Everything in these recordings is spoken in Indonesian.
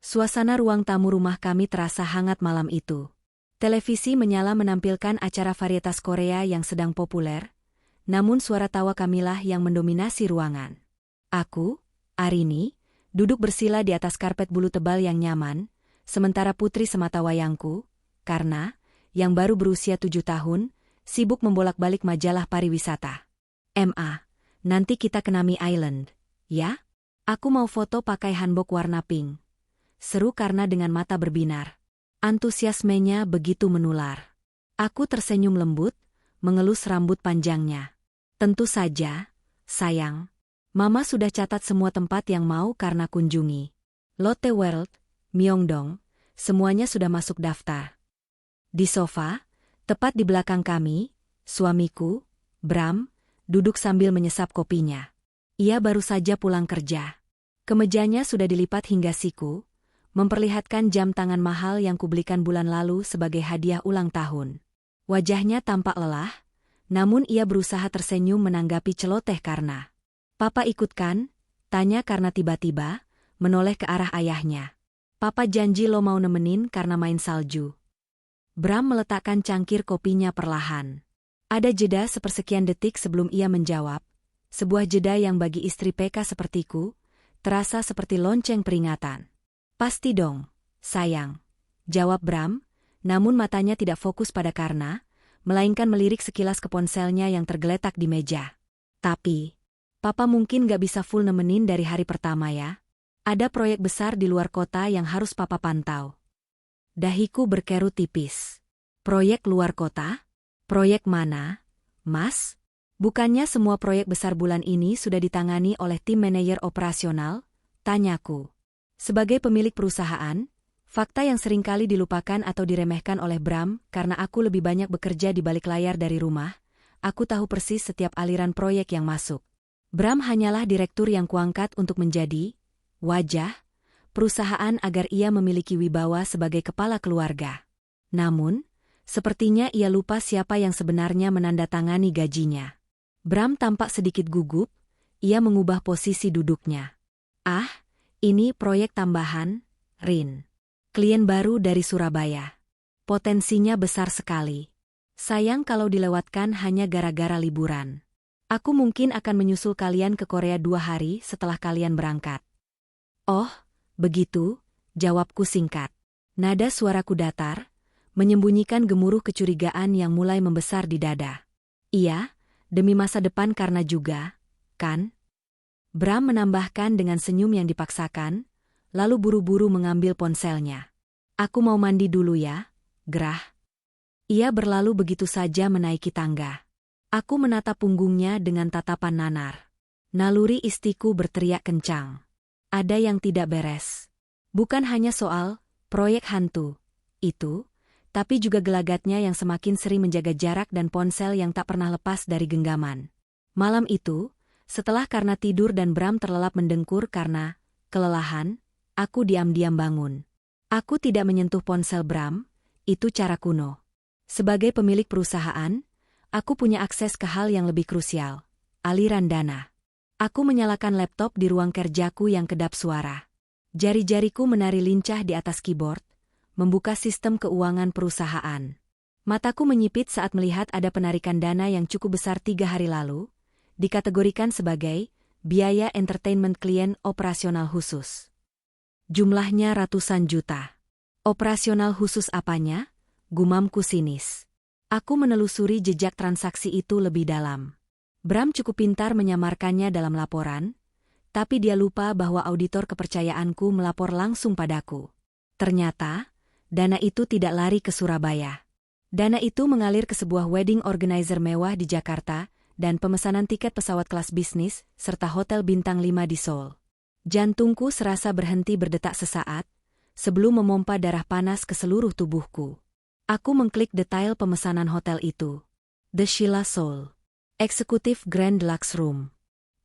Suasana ruang tamu rumah kami terasa hangat malam itu. Televisi menyala menampilkan acara varietas Korea yang sedang populer, namun suara tawa kamilah yang mendominasi ruangan. Aku, Arini, duduk bersila di atas karpet bulu tebal yang nyaman, sementara putri sematawayangku, Karna, yang baru berusia 7 tahun, sibuk membolak-balik majalah pariwisata. Nanti kita ke Nami Island, ya? Aku mau foto pakai hanbok warna pink. Seru Karna dengan mata berbinar. Antusiasmenya begitu menular. Aku tersenyum lembut, mengelus rambut panjangnya. Tentu saja, sayang. Mama sudah catat semua tempat yang mau Karna kunjungi. Lotte World, Myeongdong, semuanya sudah masuk daftar. Di sofa, tepat di belakang kami, suamiku, Bram, duduk sambil menyesap kopinya. Ia baru saja pulang kerja. Kemejanya sudah dilipat hingga siku, memperlihatkan jam tangan mahal yang kubelikan bulan lalu sebagai hadiah ulang tahun. Wajahnya tampak lelah, namun ia berusaha tersenyum menanggapi celoteh Karna. Papa ikut kan? Tanya Karna tiba-tiba, menoleh ke arah ayahnya. Papa janji lo mau nemenin karena main salju. Bram meletakkan cangkir kopinya perlahan. Ada jeda sepersekian detik sebelum ia menjawab, sebuah jeda yang bagi istri PK sepertiku, terasa seperti lonceng peringatan. Pasti dong, sayang, jawab Bram, namun matanya tidak fokus pada Karna, melainkan melirik sekilas ke ponselnya yang tergeletak di meja. Tapi, Papa mungkin gak bisa full nemenin dari hari pertama ya. Ada proyek besar di luar kota yang harus Papa pantau. Dahiku berkerut tipis. Proyek luar kota? Proyek mana, Mas? Bukannya semua proyek besar bulan ini sudah ditangani oleh tim manajer operasional? Tanyaku. Sebagai pemilik perusahaan, fakta yang seringkali dilupakan atau diremehkan oleh Bram karena aku lebih banyak bekerja di balik layar dari rumah, aku tahu persis setiap aliran proyek yang masuk. Bram hanyalah direktur yang kuangkat untuk menjadi wajah perusahaan agar ia memiliki wibawa sebagai kepala keluarga. Namun, sepertinya ia lupa siapa yang sebenarnya menandatangani gajinya. Bram tampak sedikit gugup, ia mengubah posisi duduknya. Ini proyek tambahan, Rin. Klien baru dari Surabaya. Potensinya besar sekali. Sayang kalau dilewatkan hanya gara-gara liburan. Aku mungkin akan menyusul kalian ke Korea 2 hari setelah kalian berangkat. Oh, begitu, jawabku singkat. Nada suaraku datar, menyembunyikan gemuruh kecurigaan yang mulai membesar di dada. Iya, demi masa depan Karna juga, kan? Bram menambahkan dengan senyum yang dipaksakan, lalu buru-buru mengambil ponselnya. Aku mau mandi dulu ya, gerah. Ia berlalu begitu saja menaiki tangga. Aku menatap punggungnya dengan tatapan nanar. Naluri istriku berteriak kencang. Ada yang tidak beres. Bukan hanya soal proyek hantu itu, tapi juga gelagatnya yang semakin sering menjaga jarak dan ponsel yang tak pernah lepas dari genggaman. Malam itu, setelah Karna tidur dan Bram terlelap mendengkur karena kelelahan, aku diam-diam bangun. Aku tidak menyentuh ponsel Bram, itu cara kuno. Sebagai pemilik perusahaan, aku punya akses ke hal yang lebih krusial, aliran dana. Aku menyalakan laptop di ruang kerjaku yang kedap suara. Jari-jariku menari lincah di atas keyboard, membuka sistem keuangan perusahaan. Mataku menyipit saat melihat ada penarikan dana yang cukup besar 3 hari lalu, dikategorikan sebagai biaya entertainment klien operasional khusus. Jumlahnya ratusan juta. Operasional khusus apanya? Gumamku sinis. Aku menelusuri jejak transaksi itu lebih dalam. Bram cukup pintar menyamarkannya dalam laporan, tapi dia lupa bahwa auditor kepercayaanku melapor langsung padaku. Ternyata, dana itu tidak lari ke Surabaya. Dana itu mengalir ke sebuah wedding organizer mewah di Jakarta, dan pemesanan tiket pesawat kelas bisnis, serta hotel bintang 5 di Seoul. Jantungku serasa berhenti berdetak sesaat, sebelum memompa darah panas ke seluruh tubuhku. Aku mengklik detail pemesanan hotel itu. The Sheila Seoul. Executive Grand Deluxe Room.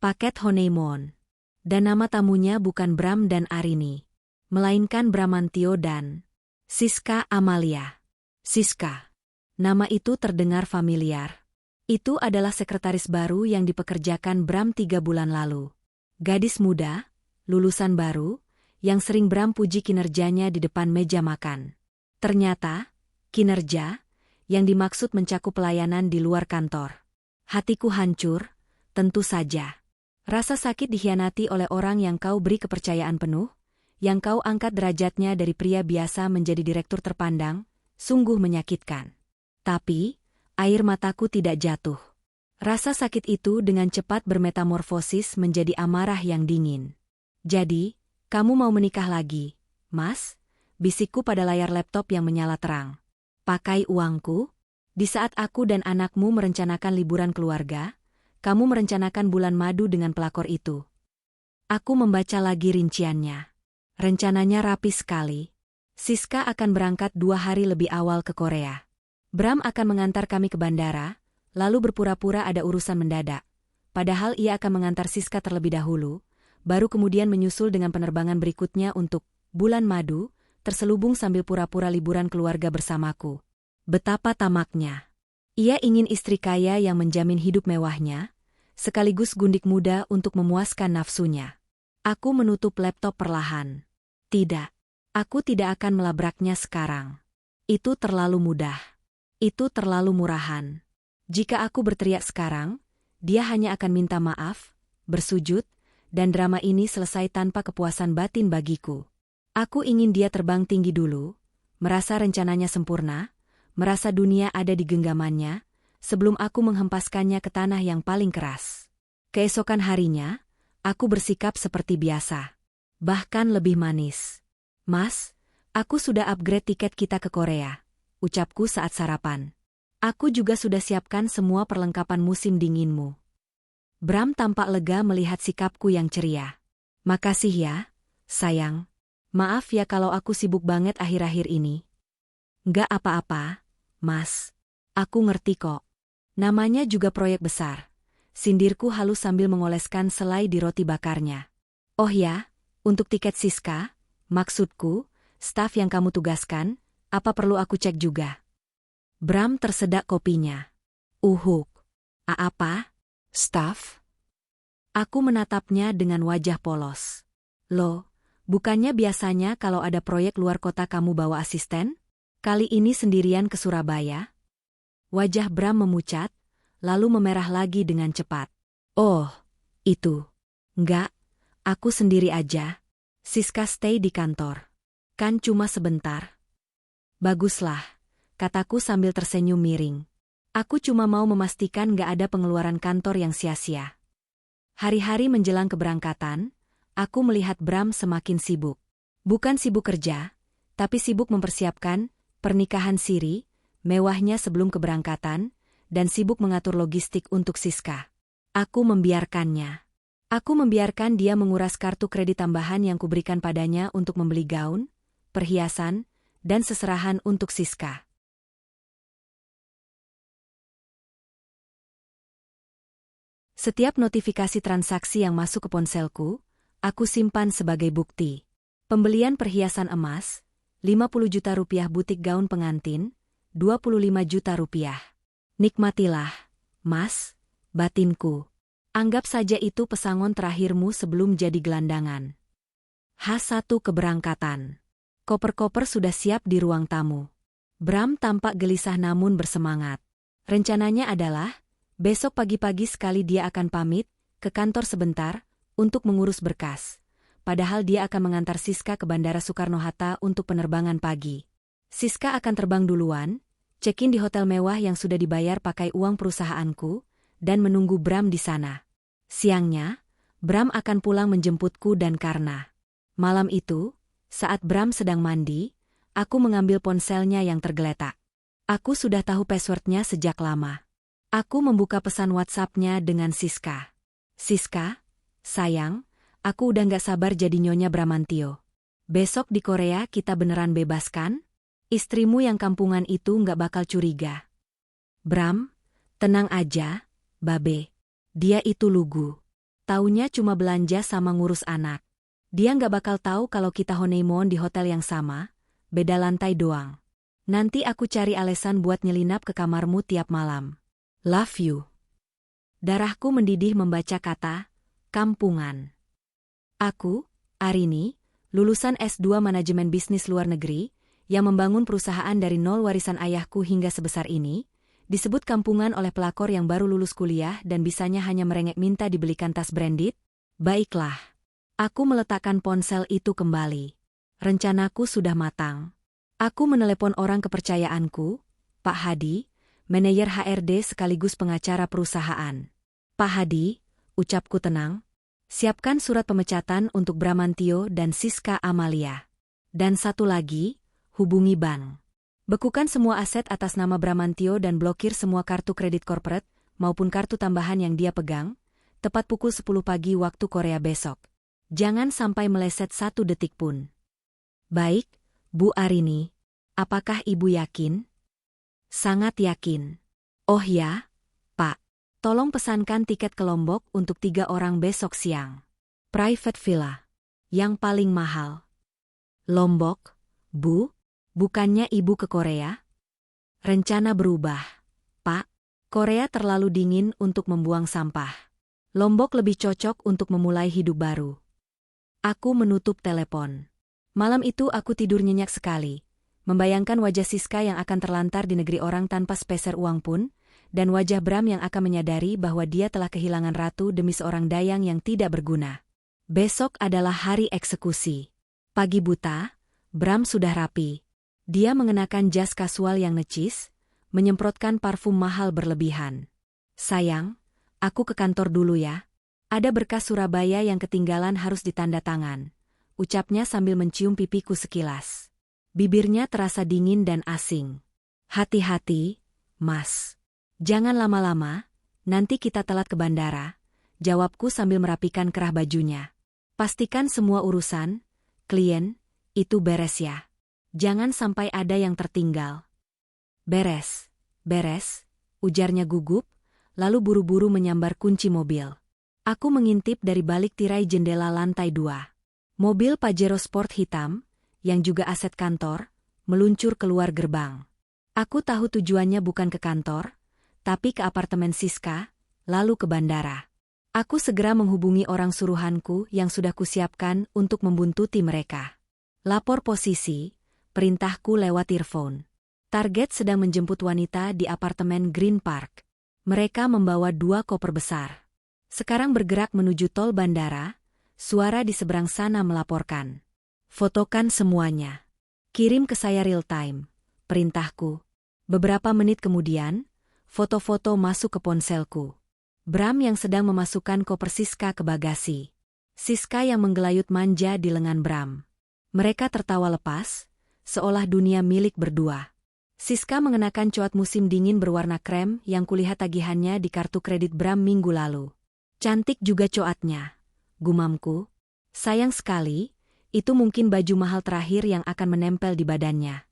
Paket honeymoon. Dan nama tamunya bukan Bram dan Arini, melainkan Bramantio dan Siska Amalia. Siska. Nama itu terdengar familiar. Itu adalah sekretaris baru yang dipekerjakan Bram 3 bulan lalu. Gadis muda, lulusan baru, yang sering Bram puji kinerjanya di depan meja makan. Ternyata, kinerja yang dimaksud mencakup pelayanan di luar kantor. Hatiku hancur, tentu saja. Rasa sakit dikhianati oleh orang yang kau beri kepercayaan penuh, yang kau angkat derajatnya dari pria biasa menjadi direktur terpandang, sungguh menyakitkan. Tapi, air mataku tidak jatuh. Rasa sakit itu dengan cepat bermetamorfosis menjadi amarah yang dingin. Jadi, kamu mau menikah lagi, Mas? Bisikku pada layar laptop yang menyala terang. Pakai uangku? Di saat aku dan anakmu merencanakan liburan keluarga, kamu merencanakan bulan madu dengan pelakor itu. Aku membaca lagi rinciannya. Rencananya rapi sekali. Siska akan berangkat 2 hari lebih awal ke Korea. Bram akan mengantar kami ke bandara, lalu berpura-pura ada urusan mendadak. Padahal ia akan mengantar Siska terlebih dahulu, baru kemudian menyusul dengan penerbangan berikutnya untuk bulan madu, terselubung sambil pura-pura liburan keluarga bersamaku. Betapa tamaknya. Ia ingin istri kaya yang menjamin hidup mewahnya, sekaligus gundik muda untuk memuaskan nafsunya. Aku menutup laptop perlahan. Tidak, aku tidak akan melabraknya sekarang. Itu terlalu mudah. Itu terlalu murahan. Jika aku berteriak sekarang, dia hanya akan minta maaf, bersujud, dan drama ini selesai tanpa kepuasan batin bagiku. Aku ingin dia terbang tinggi dulu, merasa rencananya sempurna, merasa dunia ada di genggamannya, sebelum aku menghempaskannya ke tanah yang paling keras. Keesokan harinya, aku bersikap seperti biasa. Bahkan lebih manis. Mas, aku sudah upgrade tiket kita ke Korea, ucapku saat sarapan. Aku juga sudah siapkan semua perlengkapan musim dinginmu. Bram tampak lega melihat sikapku yang ceria. Makasih ya, sayang. Maaf ya kalau aku sibuk banget akhir-akhir ini. Nggak apa-apa, Mas. Aku ngerti kok. Namanya juga proyek besar. Sindirku halus sambil mengoleskan selai di roti bakarnya. Oh ya, untuk tiket Siska, maksudku, staf yang kamu tugaskan, apa perlu aku cek juga? Bram tersedak kopinya. Uhuk. Apa? Staf? Aku menatapnya dengan wajah polos. Loh, bukannya biasanya kalau ada proyek luar kota kamu bawa asisten? Kali ini sendirian ke Surabaya? Wajah Bram memucat, lalu memerah lagi dengan cepat. Oh, itu. Enggak, aku sendiri aja. Siska stay di kantor. Kan cuma sebentar. Baguslah, kataku sambil tersenyum miring. Aku cuma mau memastikan gak ada pengeluaran kantor yang sia-sia. Hari-hari menjelang keberangkatan, aku melihat Bram semakin sibuk. Bukan sibuk kerja, tapi sibuk mempersiapkan pernikahan siri, mewahnya sebelum keberangkatan, dan sibuk mengatur logistik untuk Siska. Aku membiarkannya. Aku membiarkan dia menguras kartu kredit tambahan yang kuberikan padanya untuk membeli gaun, perhiasan, dan seserahan untuk Siska. Setiap notifikasi transaksi yang masuk ke ponselku, aku simpan sebagai bukti. Pembelian perhiasan emas, 50 juta rupiah butik gaun pengantin, 25 juta rupiah. Nikmatilah, Mas, batinku. Anggap saja itu pesangon terakhirmu sebelum jadi gelandangan. H1 keberangkatan. Koper-koper sudah siap di ruang tamu. Bram tampak gelisah namun bersemangat. Rencananya adalah, besok pagi-pagi sekali dia akan pamit ke kantor sebentar untuk mengurus berkas. Padahal dia akan mengantar Siska ke Bandara Soekarno-Hatta untuk penerbangan pagi. Siska akan terbang duluan, check-in di hotel mewah yang sudah dibayar pakai uang perusahaanku, dan menunggu Bram di sana. Siangnya, Bram akan pulang menjemputku dan Karna. Malam itu, saat Bram sedang mandi, aku mengambil ponselnya yang tergeletak. Aku sudah tahu passwordnya sejak lama. Aku membuka pesan WhatsApp-nya dengan Siska. Siska, sayang, aku udah gak sabar jadi Nyonya Bramantio. Besok di Korea kita beneran bebas kan? Istrimu yang kampungan itu gak bakal curiga. Bram, tenang aja, Babe. Dia itu lugu. Taunya cuma belanja sama ngurus anak. Dia gak bakal tahu kalau kita honeymoon di hotel yang sama, beda lantai doang. Nanti aku cari alasan buat nyelinap ke kamarmu tiap malam. Love you. Darahku mendidih membaca kata kampungan. Aku, Arini, lulusan S2 Manajemen Bisnis Luar Negeri, yang membangun perusahaan dari nol warisan ayahku hingga sebesar ini, disebut kampungan oleh pelakor yang baru lulus kuliah dan bisanya hanya merengek minta dibelikan tas branded? Baiklah. Aku meletakkan ponsel itu kembali. Rencanaku sudah matang. Aku menelepon orang kepercayaanku, Pak Hadi, manajer HRD sekaligus pengacara perusahaan. Pak Hadi, ucapku tenang, siapkan surat pemecatan untuk Bramantio dan Siska Amalia. Dan satu lagi, hubungi bank. Bekukan semua aset atas nama Bramantio dan blokir semua kartu kredit corporate maupun kartu tambahan yang dia pegang, tepat pukul 10 pagi waktu Korea besok. Jangan sampai meleset 1 detik pun. Baik, Bu Arini. Apakah Ibu yakin? Sangat yakin. Oh ya, Pak. Tolong pesankan tiket ke Lombok untuk 3 orang besok siang. Private villa. Yang paling mahal. Lombok, Bu? Bukannya Ibu ke Korea? Rencana berubah, Pak. Korea terlalu dingin untuk membuang sampah. Lombok lebih cocok untuk memulai hidup baru. Aku menutup telepon. Malam itu aku tidur nyenyak sekali, membayangkan wajah Siska yang akan terlantar di negeri orang tanpa sepeser uang pun, dan wajah Bram yang akan menyadari bahwa dia telah kehilangan ratu demi seorang dayang yang tidak berguna. Besok adalah hari eksekusi. Pagi buta, Bram sudah rapi. Dia mengenakan jas kasual yang necis, menyemprotkan parfum mahal berlebihan. Sayang, aku ke kantor dulu ya. Ada berkas Surabaya yang ketinggalan harus ditanda tangan, ucapnya sambil mencium pipiku sekilas. Bibirnya terasa dingin dan asing. Hati-hati, Mas. Jangan lama-lama, nanti kita telat ke bandara, jawabku sambil merapikan kerah bajunya. Pastikan semua urusan, klien, itu beres ya. Jangan sampai ada yang tertinggal. Beres, ujarnya gugup, lalu buru-buru menyambar kunci mobil. Aku mengintip dari balik tirai jendela lantai 2. Mobil Pajero Sport hitam, yang juga aset kantor, meluncur keluar gerbang. Aku tahu tujuannya bukan ke kantor, tapi ke apartemen Siska, lalu ke bandara. Aku segera menghubungi orang suruhanku yang sudah kusiapkan untuk membuntuti mereka. Lapor posisi, perintahku lewat earphone. Target sedang menjemput wanita di apartemen Green Park. Mereka membawa 2 koper besar. Sekarang bergerak menuju tol bandara, suara di seberang sana melaporkan. Fotokan semuanya. Kirim ke saya real time, perintahku. Beberapa menit kemudian, foto-foto masuk ke ponselku. Bram yang sedang memasukkan koper Siska ke bagasi. Siska yang menggelayut manja di lengan Bram. Mereka tertawa lepas, seolah dunia milik berdua. Siska mengenakan coat musim dingin berwarna krem yang kulihat tagihannya di kartu kredit Bram minggu lalu. Cantik juga coatnya, gumamku. Sayang sekali, itu mungkin baju mahal terakhir yang akan menempel di badannya.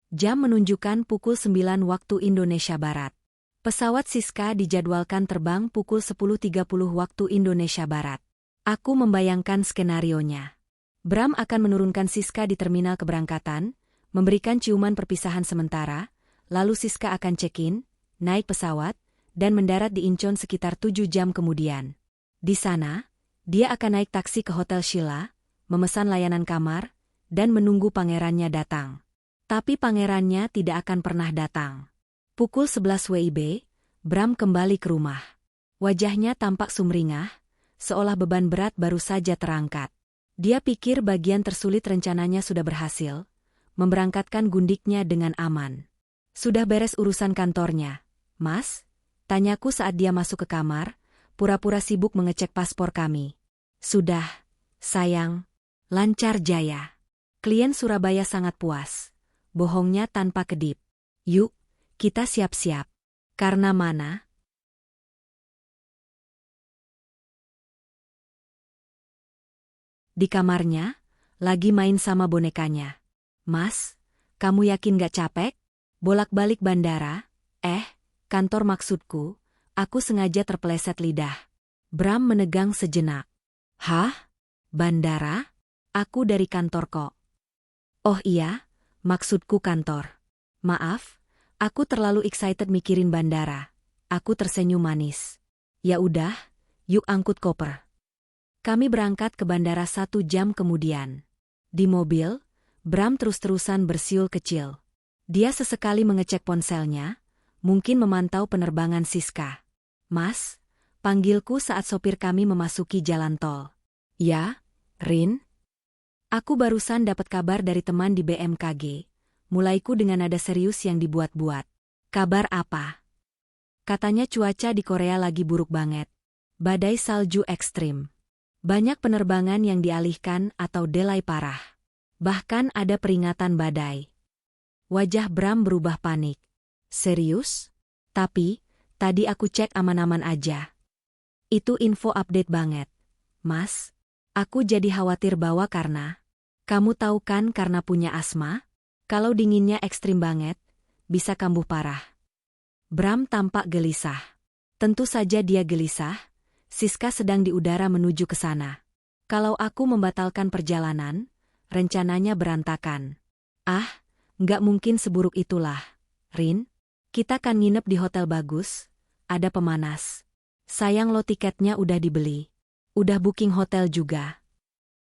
Jam menunjukkan pukul 9 waktu Indonesia Barat. Pesawat Siska dijadwalkan terbang pukul 10.30 waktu Indonesia Barat. Aku membayangkan skenarionya. Bram akan menurunkan Siska di terminal keberangkatan, memberikan ciuman perpisahan sementara, lalu Siska akan check-in, naik pesawat, dan mendarat di Incheon sekitar 7 jam kemudian. Di sana, dia akan naik taksi ke Hotel Sheila, memesan layanan kamar, dan menunggu pangerannya datang. Tapi pangerannya tidak akan pernah datang. Pukul 11 WIB, Bram kembali ke rumah. Wajahnya tampak sumringah, seolah beban berat baru saja terangkat. Dia pikir bagian tersulit rencananya sudah berhasil, memberangkatkan gundiknya dengan aman. Sudah beres urusan kantornya, Mas? Tanyaku saat dia masuk ke kamar, pura-pura sibuk mengecek paspor kami. Sudah, sayang. Lancar jaya. Klien Surabaya sangat puas. Bohongnya tanpa kedip. Yuk, kita siap-siap. Karena mana? Di kamarnya, lagi main sama bonekanya. Mas, kamu yakin gak capek? Bolak-balik bandara? Kantor maksudku, aku sengaja terpeleset lidah. Bram menegang sejenak. Hah? Bandara? Aku dari kantor kok. Oh iya, maksudku kantor. Maaf, aku terlalu excited mikirin bandara. Aku tersenyum manis. Ya udah, yuk angkut koper. Kami berangkat ke bandara 1 jam kemudian. Di mobil, Bram terus-terusan bersiul kecil. Dia sesekali mengecek ponselnya, mungkin memantau penerbangan Siska. Mas, panggilku saat sopir kami memasuki jalan tol. Ya, Rin? Aku barusan dapat kabar dari teman di BMKG. Mulaiku dengan nada serius yang dibuat-buat. Kabar apa? Katanya cuaca di Korea lagi buruk banget. Badai salju ekstrim. Banyak penerbangan yang dialihkan atau delay parah. Bahkan ada peringatan badai. Wajah Bram berubah panik. Serius? Tapi, tadi aku cek aman-aman aja. Itu info update banget. Mas, aku jadi khawatir bahwa karena... Kamu tahu kan karena punya asma? Kalau dinginnya ekstrim banget, bisa kambuh parah. Bram tampak gelisah. Tentu saja dia gelisah. Siska sedang di udara menuju ke sana. Kalau aku membatalkan perjalanan, rencananya berantakan. Ah, nggak mungkin seburuk itulah. Rin, kita kan nginep di hotel bagus, ada pemanas. Sayang lo tiketnya udah dibeli. Udah booking hotel juga.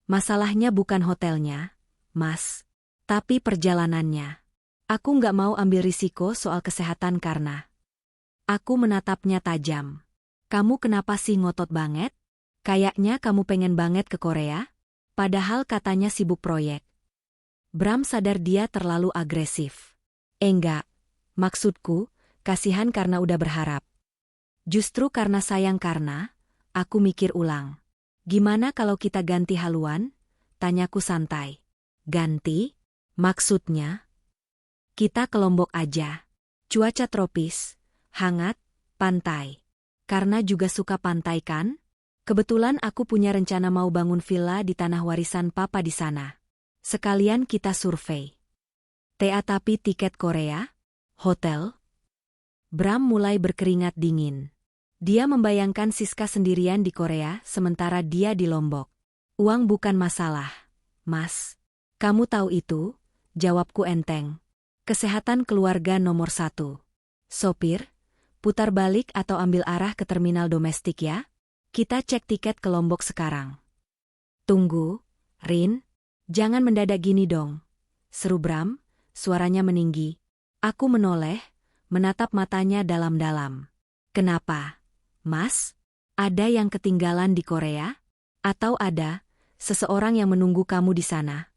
Masalahnya bukan hotelnya, Mas. Tapi perjalanannya. Aku nggak mau ambil risiko soal kesehatan karena... Aku menatapnya tajam. Kamu kenapa sih ngotot banget? Kayaknya kamu pengen banget ke Korea? Padahal katanya sibuk proyek. Bram sadar dia terlalu agresif. Enggak. Maksudku, kasihan karena udah berharap. Justru karena sayang karena, aku mikir ulang. Gimana kalau kita ganti haluan? Tanyaku santai. Ganti? Maksudnya? Kita ke Lombok aja. Cuaca tropis, hangat, pantai. Karena juga suka pantai kan? Kebetulan aku punya rencana mau bangun villa di tanah warisan papa di sana. Sekalian kita survei. Tapi tiket Korea? Hotel? Bram mulai berkeringat dingin. Dia membayangkan Siska sendirian di Korea sementara dia di Lombok. Uang bukan masalah, Mas. Kamu tahu itu? Jawabku enteng. Kesehatan keluarga nomor 1. Sopir, putar balik atau ambil arah ke terminal domestik ya? Kita cek tiket ke Lombok sekarang. Tunggu, Rin. Jangan mendadak gini dong. Seru Bram, suaranya meninggi. Aku menoleh, menatap matanya dalam-dalam. Kenapa? Mas, ada yang ketinggalan di Korea? Atau ada seseorang yang menunggu kamu di sana?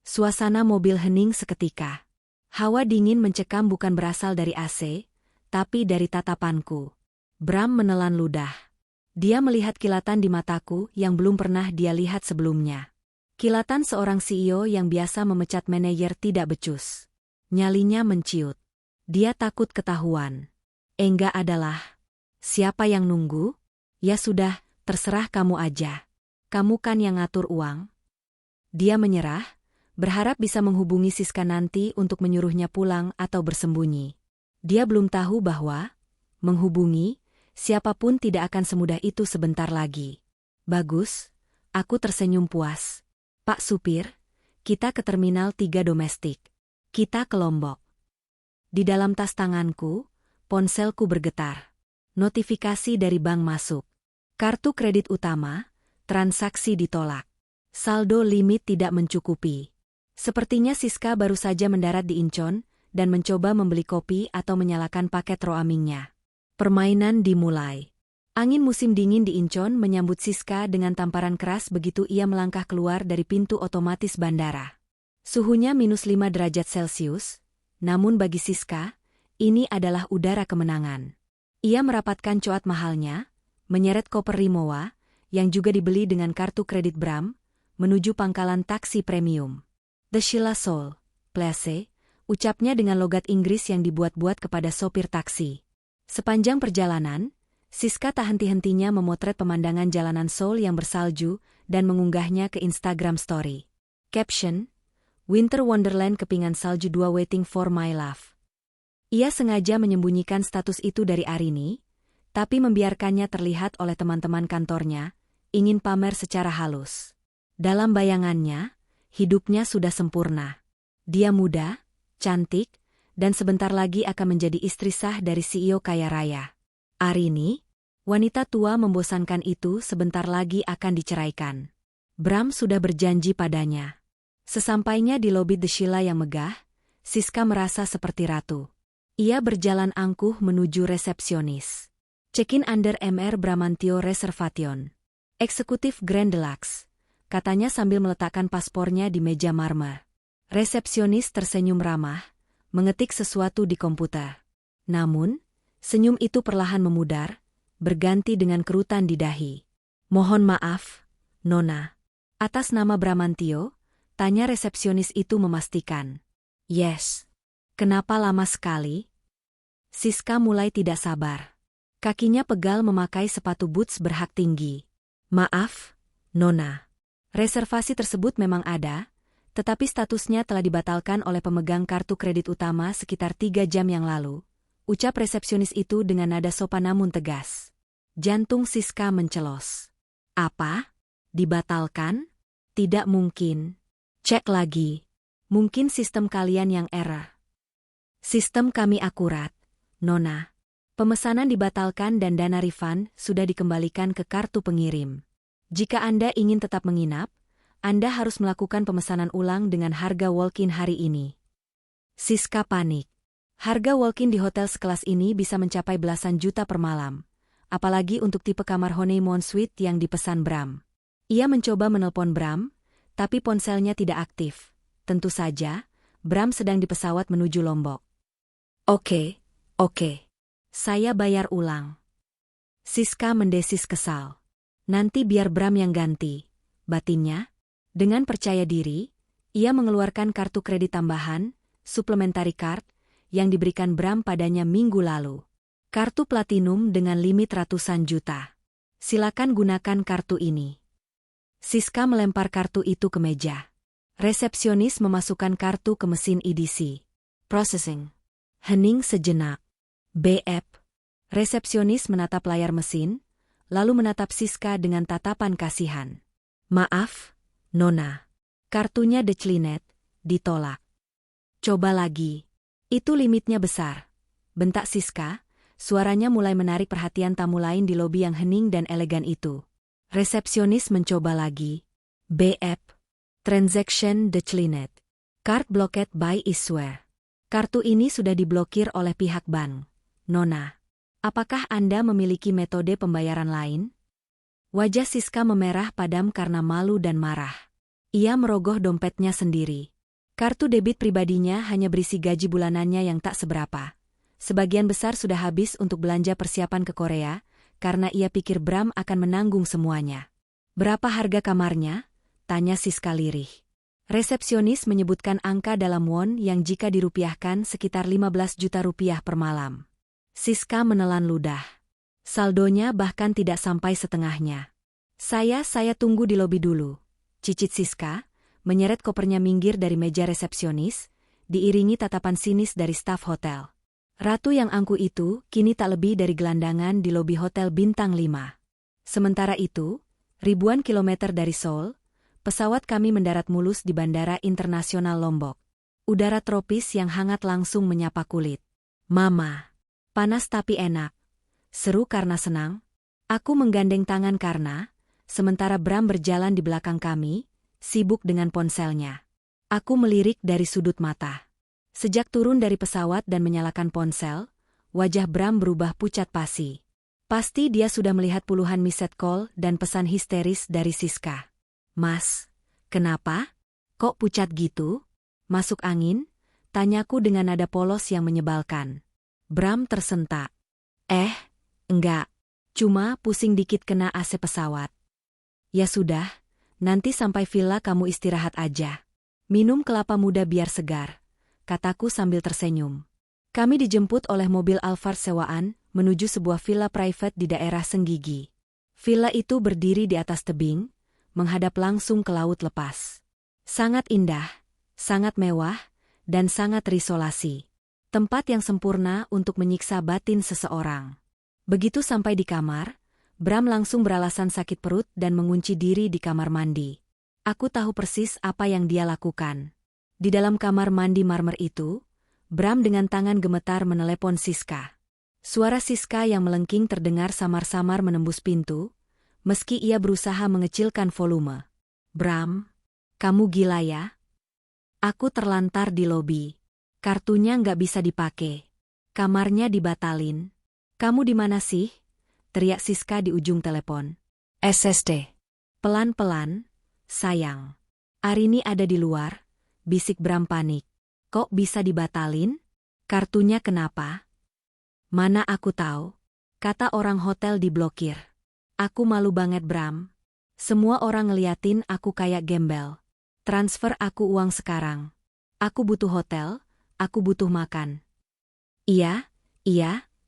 Suasana mobil hening seketika. Hawa dingin mencekam bukan berasal dari AC, tapi dari tatapanku. Bram menelan ludah. Dia melihat kilatan di mataku yang belum pernah dia lihat sebelumnya. Kilatan seorang CEO yang biasa memecat manajer tidak becus. Nyalinya menciut. Dia takut ketahuan. Enggak adalah. Siapa yang nunggu? Ya sudah, terserah kamu aja. Kamu kan yang ngatur uang. Dia menyerah, berharap bisa menghubungi Siska nanti untuk menyuruhnya pulang atau bersembunyi. Dia belum tahu bahwa menghubungi siapapun tidak akan semudah itu sebentar lagi. Bagus, aku tersenyum puas. Pak Supir, kita ke Terminal 3 Domestik. Kita ke Lombok. Di dalam tas tanganku, ponselku bergetar. Notifikasi dari bank masuk. Kartu kredit utama, transaksi ditolak. Saldo limit tidak mencukupi. Sepertinya Siska baru saja mendarat di Incheon dan mencoba membeli kopi atau menyalakan paket roamingnya. Permainan dimulai. Angin musim dingin di Incheon menyambut Siska dengan tamparan keras begitu ia melangkah keluar dari pintu otomatis bandara. Suhunya -5 derajat Celcius, namun bagi Siska, ini adalah udara kemenangan. Ia merapatkan coat mahalnya, menyeret koper Rimowa, yang juga dibeli dengan kartu kredit Bram, menuju pangkalan taksi premium. The Sheila Soul, Place, ucapnya dengan logat Inggris yang dibuat-buat kepada sopir taksi. Sepanjang perjalanan, Siska tak henti-hentinya memotret pemandangan jalanan Seoul yang bersalju dan mengunggahnya ke Instagram Story. Caption, Winter Wonderland kepingan salju 2 waiting for my love. Ia sengaja menyembunyikan status itu dari Arini, tapi membiarkannya terlihat oleh teman-teman kantornya, ingin pamer secara halus. Dalam bayangannya, hidupnya sudah sempurna. Dia muda, cantik, dan sebentar lagi akan menjadi istri sah dari CEO kaya raya. Arini, wanita tua membosankan itu sebentar lagi akan diceraikan. Bram sudah berjanji padanya. Sesampainya di lobi The Sheila yang megah, Siska merasa seperti ratu. Ia berjalan angkuh menuju resepsionis. Check-in under MR Bramantio Reservation. Eksekutif Grand Deluxe, katanya sambil meletakkan paspornya di meja marmer. Resepsionis tersenyum ramah, mengetik sesuatu di komputer. Namun, senyum itu perlahan memudar, berganti dengan kerutan di dahi. Mohon maaf, Nona. Atas nama Bramantio, tanya resepsionis itu memastikan. Yes. Kenapa lama sekali? Siska mulai tidak sabar. Kakinya pegal memakai sepatu boots berhak tinggi. Maaf, Nona. Reservasi tersebut memang ada, tetapi statusnya telah dibatalkan oleh pemegang kartu kredit utama sekitar 3 jam yang lalu, ucap resepsionis itu dengan nada sopan namun tegas. Jantung Siska mencelos. Apa? Dibatalkan? Tidak mungkin. Cek lagi. Mungkin sistem kalian yang error. Sistem kami akurat, Nona. Pemesanan dibatalkan dan dana refund sudah dikembalikan ke kartu pengirim. Jika Anda ingin tetap menginap, Anda harus melakukan pemesanan ulang dengan harga walk-in hari ini. Siska panik. Harga walk-in di hotel sekelas ini bisa mencapai belasan juta per malam, apalagi untuk tipe kamar honeymoon suite yang dipesan Bram. Ia mencoba menelpon Bram, tapi ponselnya tidak aktif. Tentu saja, Bram sedang di pesawat menuju Lombok. Oke. Saya bayar ulang. Siska mendesis kesal. Nanti biar Bram yang ganti, batinnya. Dengan percaya diri, ia mengeluarkan kartu kredit tambahan, supplementary card, yang diberikan Bram padanya minggu lalu. Kartu platinum dengan limit ratusan juta. Silakan gunakan kartu ini. Siska melempar kartu itu ke meja. Resepsionis memasukkan kartu ke mesin EDC. Processing. Hening sejenak. BF. Resepsionis menatap layar mesin, lalu menatap Siska dengan tatapan kasihan. Maaf, Nona. Kartunya declinet, ditolak. Coba lagi. Itu limitnya besar. Bentak Siska, suaranya mulai menarik perhatian tamu lain di lobi yang hening dan elegan itu. Resepsionis mencoba lagi. BF. Transaction declinet. Card blocked by issuer. Kartu ini sudah diblokir oleh pihak bank. Nona, apakah Anda memiliki metode pembayaran lain? Wajah Siska memerah padam karena malu dan marah. Ia merogoh dompetnya sendiri. Kartu debit pribadinya hanya berisi gaji bulanannya yang tak seberapa. Sebagian besar sudah habis untuk belanja persiapan ke Korea, karena ia pikir Bram akan menanggung semuanya. Berapa harga kamarnya? Tanya Siska lirih. Resepsionis menyebutkan angka dalam won yang jika dirupiahkan sekitar 15 juta rupiah per malam. Siska menelan ludah. Saldonya bahkan tidak sampai setengahnya. Saya tunggu di lobi dulu. Cicit Siska, menyeret kopernya minggir dari meja resepsionis, diiringi tatapan sinis dari staf hotel. Ratu yang angkuh itu kini tak lebih dari gelandangan di lobi hotel bintang 5. Sementara itu, ribuan kilometer dari Seoul, pesawat kami mendarat mulus di Bandara Internasional Lombok. Udara tropis yang hangat langsung menyapa kulit. Mama. Panas tapi enak. Seru karena senang. Aku menggandeng tangan karena, sementara Bram berjalan di belakang kami, sibuk dengan ponselnya. Aku melirik dari sudut mata. Sejak turun dari pesawat dan menyalakan ponsel, wajah Bram berubah pucat pasi. Pasti dia sudah melihat puluhan missed call dan pesan histeris dari Siska. Mas, kenapa? Kok pucat gitu? Masuk angin? Tanyaku dengan nada polos yang menyebalkan. Bram tersentak. Enggak. Cuma pusing dikit kena AC pesawat. Ya sudah, nanti sampai villa kamu istirahat aja. Minum kelapa muda biar segar, kataku sambil tersenyum. Kami dijemput oleh mobil Alphard sewaan menuju sebuah villa private di daerah Senggigi. Villa itu berdiri di atas tebing, menghadap langsung ke laut lepas. Sangat indah, sangat mewah, dan sangat terisolasi. Tempat yang sempurna untuk menyiksa batin seseorang. Begitu sampai di kamar, Bram langsung beralasan sakit perut dan mengunci diri di kamar mandi. Aku tahu persis apa yang dia lakukan. Di dalam kamar mandi marmer itu, Bram dengan tangan gemetar menelepon Siska. Suara Siska yang melengking terdengar samar-samar menembus pintu, meski ia berusaha mengecilkan volume. Bram, kamu gila ya? Aku terlantar di lobi. Kartunya nggak bisa dipakai. Kamarnya dibatalin. Kamu di mana sih? Teriak Siska di ujung telepon. SSD. Pelan-pelan, sayang. Arini ada di luar, bisik Bram panik. Kok bisa dibatalin? Kartunya kenapa? Mana aku tahu. Kata orang hotel diblokir. Aku malu banget Bram. Semua orang ngeliatin aku kayak gembel. Transfer aku uang sekarang. Aku butuh hotel, aku butuh makan. Iya,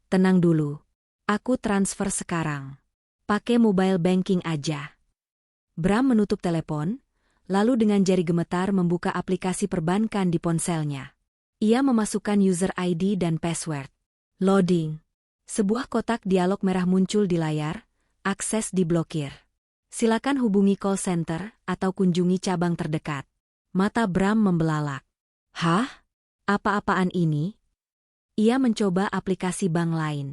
tenang dulu. Aku transfer sekarang. Pakai mobile banking aja. Bram menutup telepon, lalu dengan jari gemetar membuka aplikasi perbankan di ponselnya. Ia memasukkan user ID dan password. Loading. Sebuah kotak dialog merah muncul di layar, akses diblokir. Silakan hubungi call center atau kunjungi cabang terdekat. Mata Bram membelalak. Hah? Apa-apaan ini? Ia mencoba aplikasi bank lain.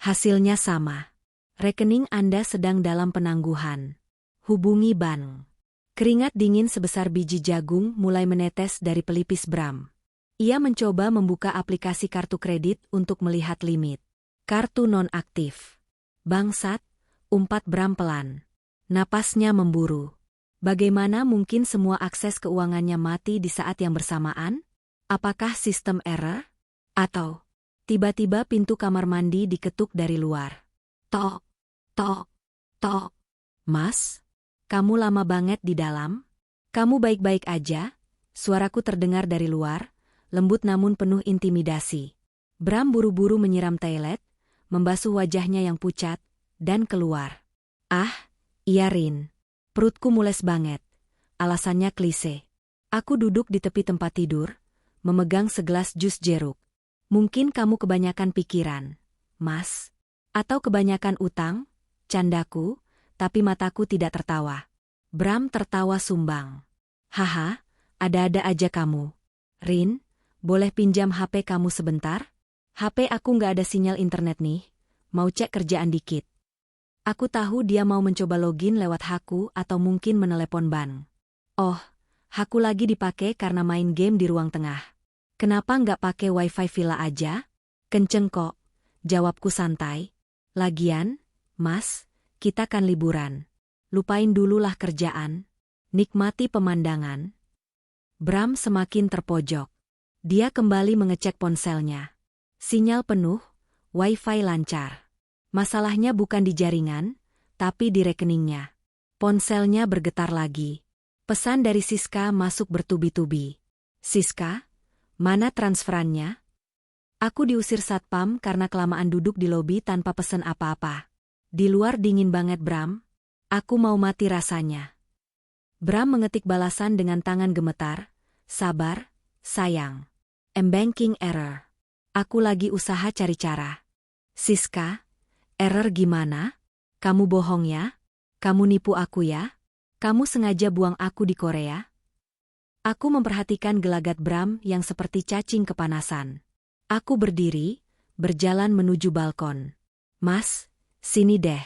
Hasilnya sama. Rekening Anda sedang dalam penangguhan. Hubungi bank. Keringat dingin sebesar biji jagung mulai menetes dari pelipis Bram. Ia mencoba membuka aplikasi kartu kredit untuk melihat limit. Kartu non-aktif. Bangsat, umpat Bram pelan. Napasnya memburu. Bagaimana mungkin semua akses keuangannya mati di saat yang bersamaan? Apakah sistem error? Atau tiba-tiba pintu kamar mandi diketuk dari luar. Tok, tok, tok. Mas, kamu lama banget di dalam? Kamu baik-baik aja? Suaraku terdengar dari luar, lembut namun penuh intimidasi. Bram buru-buru menyiram toilet, membasuh wajahnya yang pucat, dan keluar. Ah, iya Rin. Perutku mules banget. Alasannya klise. Aku duduk di tepi tempat tidur, memegang segelas jus jeruk. Mungkin kamu kebanyakan pikiran, Mas. Atau kebanyakan utang, candaku, tapi mataku tidak tertawa. Bram tertawa sumbang. Haha, ada-ada aja kamu. Rin, boleh pinjam HP kamu sebentar? HP aku nggak ada sinyal internet nih, mau cek kerjaan dikit. Aku tahu dia mau mencoba login lewat Haku atau mungkin menelepon bank. Oh, Haku lagi dipakai karena main game di ruang tengah. Kenapa nggak pakai wifi villa aja? Kenceng kok, jawabku santai. Lagian, Mas, kita kan liburan. Lupain dululah kerjaan. Nikmati pemandangan. Bram semakin terpojok. Dia kembali mengecek ponselnya. Sinyal penuh, wifi lancar. Masalahnya bukan di jaringan, tapi di rekeningnya. Ponselnya bergetar lagi. Pesan dari Siska masuk bertubi-tubi. Siska, mana transferannya? Aku diusir satpam karena kelamaan duduk di lobi tanpa pesan apa-apa. Di luar dingin banget Bram. Aku mau mati rasanya. Bram mengetik balasan dengan tangan gemetar. Sabar, sayang. M-banking error. Aku lagi usaha cari cara. Siska, error gimana? Kamu bohong ya? Kamu nipu aku ya? Kamu sengaja buang aku di Korea? Aku memperhatikan gelagat Bram yang seperti cacing kepanasan. Aku berdiri, berjalan menuju balkon. Mas, sini deh,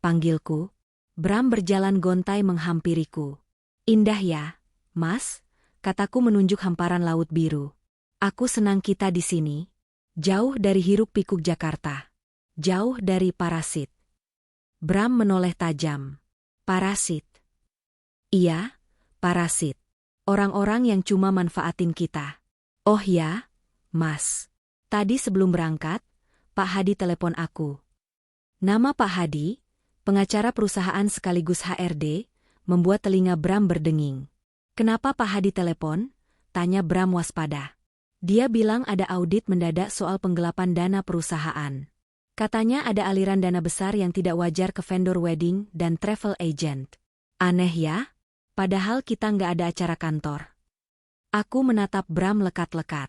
panggilku. Bram berjalan gontai menghampiriku. Indah ya, Mas, kataku menunjuk hamparan laut biru. Aku senang kita di sini. Jauh dari hiruk-pikuk Jakarta. Jauh dari parasit. Bram menoleh tajam. Parasit. Iya, parasit. Orang-orang yang cuma manfaatin kita. Oh ya, Mas. Tadi sebelum berangkat, Pak Hadi telepon aku. Nama Pak Hadi, pengacara perusahaan sekaligus HRD, membuat telinga Bram berdenging. Kenapa Pak Hadi telepon? Tanya Bram waspada. Dia bilang ada audit mendadak soal penggelapan dana perusahaan. Katanya ada aliran dana besar yang tidak wajar ke vendor wedding dan travel agent. Aneh ya? Padahal kita nggak ada acara kantor. Aku menatap Bram lekat-lekat.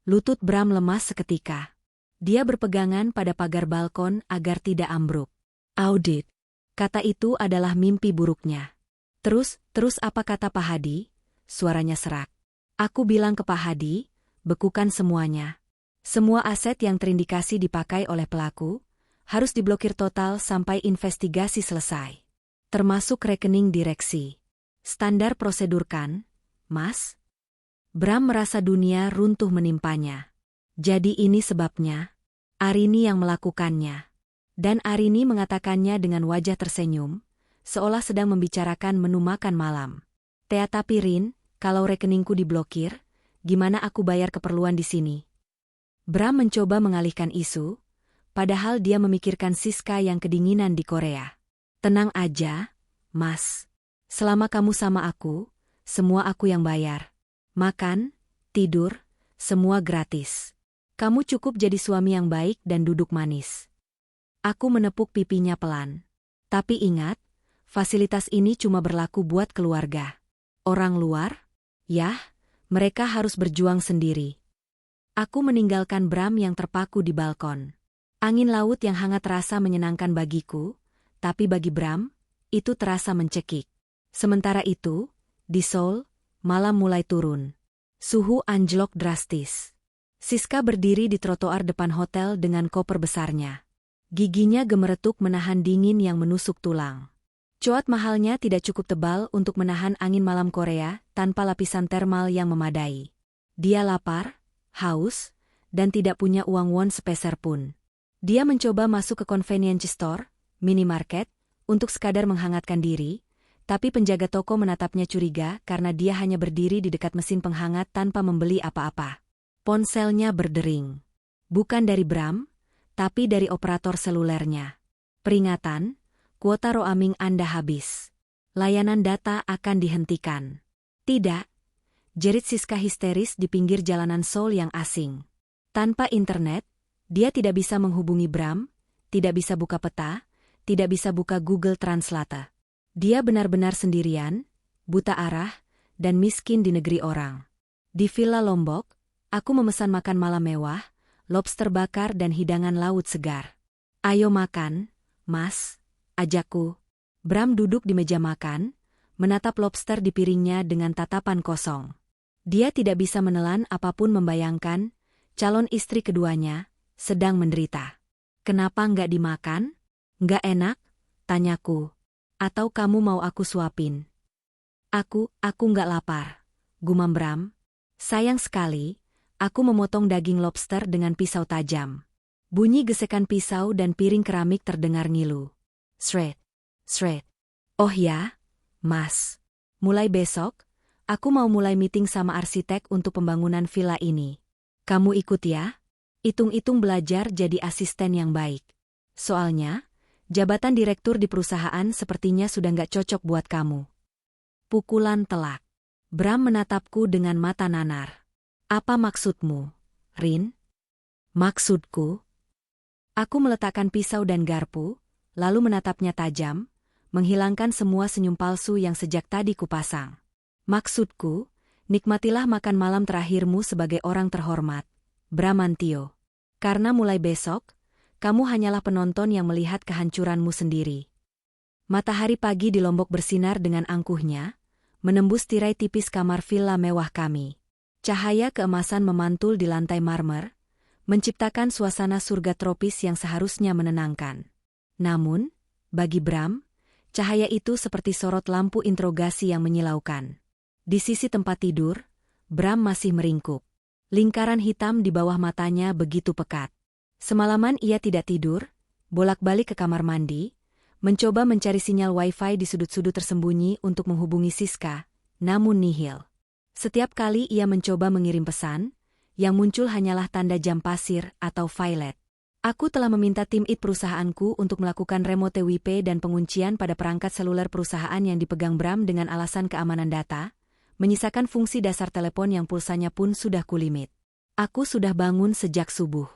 Lutut Bram lemas seketika. Dia berpegangan pada pagar balkon agar tidak ambruk. Audit. Kata itu adalah mimpi buruknya. Terus apa kata Pak Hadi? Suaranya serak. Aku bilang ke Pak Hadi, bekukan semuanya. Semua aset yang terindikasi dipakai oleh pelaku, harus diblokir total sampai investigasi selesai. Termasuk rekening direksi. Standar prosedur kan, Mas? Bram merasa dunia runtuh menimpanya. Jadi ini sebabnya? Arini yang melakukannya. Dan Arini mengatakannya dengan wajah tersenyum, seolah sedang membicarakan menu makan malam. Tapi Rin, kalau rekeningku diblokir, gimana aku bayar keperluan di sini? Bram mencoba mengalihkan isu, padahal dia memikirkan Siska yang kedinginan di Korea. Tenang aja, Mas. Selama kamu sama aku, semua aku yang bayar. Makan, tidur, semua gratis. Kamu cukup jadi suami yang baik dan duduk manis. Aku menepuk pipinya pelan. Tapi ingat, fasilitas ini cuma berlaku buat keluarga. Orang luar? Yah, mereka harus berjuang sendiri. Aku meninggalkan Bram yang terpaku di balkon. Angin laut yang hangat terasa menyenangkan bagiku, tapi bagi Bram, itu terasa mencekik. Sementara itu, di Seoul, malam mulai turun. Suhu anjlok drastis. Siska berdiri di trotoar depan hotel dengan koper besarnya. Giginya gemeretuk menahan dingin yang menusuk tulang. Coat mahalnya tidak cukup tebal untuk menahan angin malam Korea tanpa lapisan termal yang memadai. Dia lapar, haus, dan tidak punya uang won sepeser pun. Dia mencoba masuk ke convenience store, minimarket, untuk sekadar menghangatkan diri, tapi penjaga toko menatapnya curiga karena dia hanya berdiri di dekat mesin penghangat tanpa membeli apa-apa. Ponselnya berdering. Bukan dari Bram, tapi dari operator selulernya. Peringatan, kuota roaming Anda habis. Layanan data akan dihentikan. Tidak, jerit Siska histeris di pinggir jalanan Seoul yang asing. Tanpa internet, dia tidak bisa menghubungi Bram, tidak bisa buka peta, tidak bisa buka Google Translate. Dia benar-benar sendirian, buta arah, dan miskin di negeri orang. Di Villa Lombok, aku memesan makan malam mewah, lobster bakar dan hidangan laut segar. Ayo makan, Mas, ajakku. Bram duduk di meja makan, menatap lobster di piringnya dengan tatapan kosong. Dia tidak bisa menelan apapun membayangkan, calon istri keduanya, sedang menderita. Kenapa nggak dimakan? Nggak enak? Tanyaku. Atau kamu mau aku suapin? Aku nggak lapar, gumam Bram. Sayang sekali, aku memotong daging lobster dengan pisau tajam. Bunyi gesekan pisau dan piring keramik terdengar ngilu. Shred, shred. Oh ya, Mas. Mulai besok, aku mau mulai meeting sama arsitek untuk pembangunan villa ini. Kamu ikut ya? Hitung-hitung belajar jadi asisten yang baik. Soalnya, jabatan direktur di perusahaan sepertinya sudah nggak cocok buat kamu. Pukulan telak. Bram menatapku dengan mata nanar. Apa maksudmu, Rin? Maksudku? Aku meletakkan pisau dan garpu, lalu menatapnya tajam, menghilangkan semua senyum palsu yang sejak tadi kupasang. Maksudku, nikmatilah makan malam terakhirmu sebagai orang terhormat, Bramantio. Karena mulai besok, kamu hanyalah penonton yang melihat kehancuranmu sendiri. Matahari pagi di Lombok bersinar dengan angkuhnya, menembus tirai tipis kamar villa mewah kami. Cahaya keemasan memantul di lantai marmer, menciptakan suasana surga tropis yang seharusnya menenangkan. Namun, bagi Bram, cahaya itu seperti sorot lampu interogasi yang menyilaukan. Di sisi tempat tidur, Bram masih meringkuk. Lingkaran hitam di bawah matanya begitu pekat. Semalaman ia tidak tidur, bolak-balik ke kamar mandi, mencoba mencari sinyal wifi di sudut-sudut tersembunyi untuk menghubungi Siska, namun nihil. Setiap kali ia mencoba mengirim pesan, yang muncul hanyalah tanda jam pasir atau violet. Aku telah meminta tim IT perusahaanku untuk melakukan remote WiFi dan penguncian pada perangkat seluler perusahaan yang dipegang Bram dengan alasan keamanan data, menyisakan fungsi dasar telepon yang pulsanya pun sudah kulimit. Aku sudah bangun sejak subuh.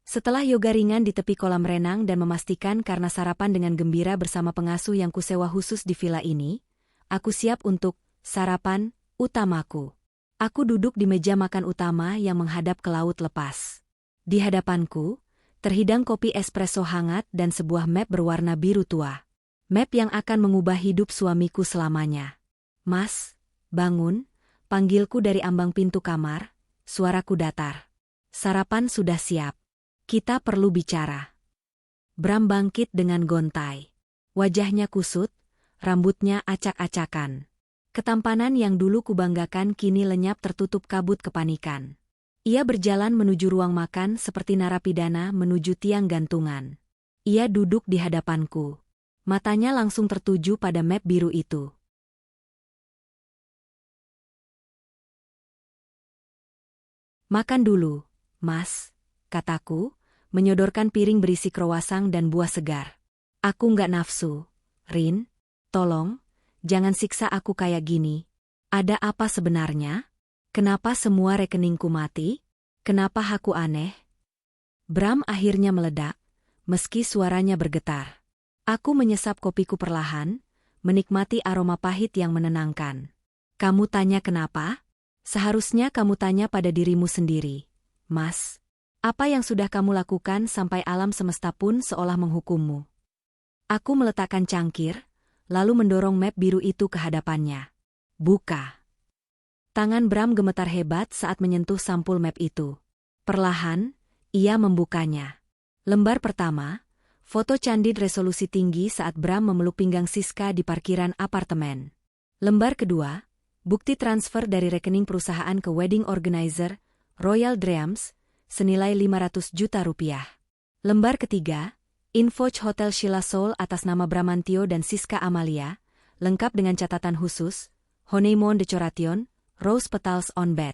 Setelah yoga ringan di tepi kolam renang dan memastikan karena sarapan dengan gembira bersama pengasuh yang kusewa khusus di villa ini, aku siap untuk sarapan utamaku. Aku duduk di meja makan utama yang menghadap ke laut lepas. Di hadapanku, terhidang kopi espresso hangat dan sebuah map berwarna biru tua. Map yang akan mengubah hidup suamiku selamanya. Mas, bangun, panggilku dari ambang pintu kamar, suaraku datar. Sarapan sudah siap. Kita perlu bicara. Bram bangkit dengan gontai. Wajahnya kusut, rambutnya acak-acakan. Ketampanan yang dulu kubanggakan kini lenyap tertutup kabut kepanikan. Ia berjalan menuju ruang makan seperti narapidana menuju tiang gantungan. Ia duduk di hadapanku. Matanya langsung tertuju pada map biru itu. "Makan dulu, Mas," kataku, menyodorkan piring berisi krowasang dan buah segar. "Aku nggak nafsu, Rin. Tolong, jangan siksa aku kayak gini. Ada apa sebenarnya? Kenapa semua rekeningku mati? Kenapa aku aneh?" Bram akhirnya meledak, meski suaranya bergetar. Aku menyesap kopiku perlahan, menikmati aroma pahit yang menenangkan. "Kamu tanya kenapa? Seharusnya kamu tanya pada dirimu sendiri, Mas. Apa yang sudah kamu lakukan sampai alam semesta pun seolah menghukummu?" Aku meletakkan cangkir, lalu mendorong map biru itu ke hadapannya. "Buka." Tangan Bram gemetar hebat saat menyentuh sampul map itu. Perlahan, ia membukanya. Lembar pertama, foto candid resolusi tinggi saat Bram memeluk pinggang Siska di parkiran apartemen. Lembar kedua, bukti transfer dari rekening perusahaan ke wedding organizer, Royal Dreams, senilai 500 juta rupiah. Lembar ketiga, info Hotel Sheila Soul atas nama Bramantio dan Siska Amalia, lengkap dengan catatan khusus, honeymoon decoration, rose petals on bed.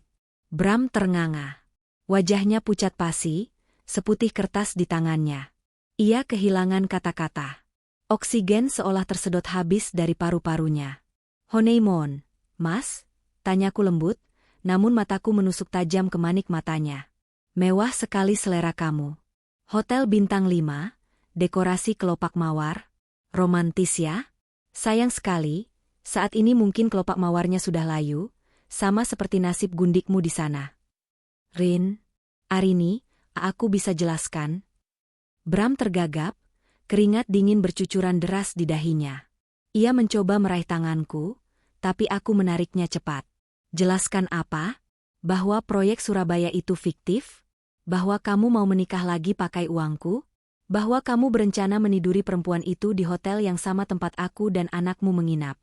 Bram ternganga. Wajahnya pucat pasi, seputih kertas di tangannya. Ia kehilangan kata-kata. Oksigen seolah tersedot habis dari paru-parunya. "Honeymoon, Mas?" tanyaku lembut, namun mataku menusuk tajam ke manik matanya. "Mewah sekali selera kamu. Hotel bintang 5, dekorasi kelopak mawar, romantis ya? Sayang sekali, saat ini mungkin kelopak mawarnya sudah layu, sama seperti nasib gundikmu di sana." "Rin, Arini, aku bisa jelaskan?" Bram tergagap, keringat dingin bercucuran deras di dahinya. Ia mencoba meraih tanganku, tapi aku menariknya cepat. "Jelaskan apa? Bahwa proyek Surabaya itu fiktif? Bahwa kamu mau menikah lagi pakai uangku? Bahwa kamu berencana meniduri perempuan itu di hotel yang sama tempat aku dan anakmu menginap?"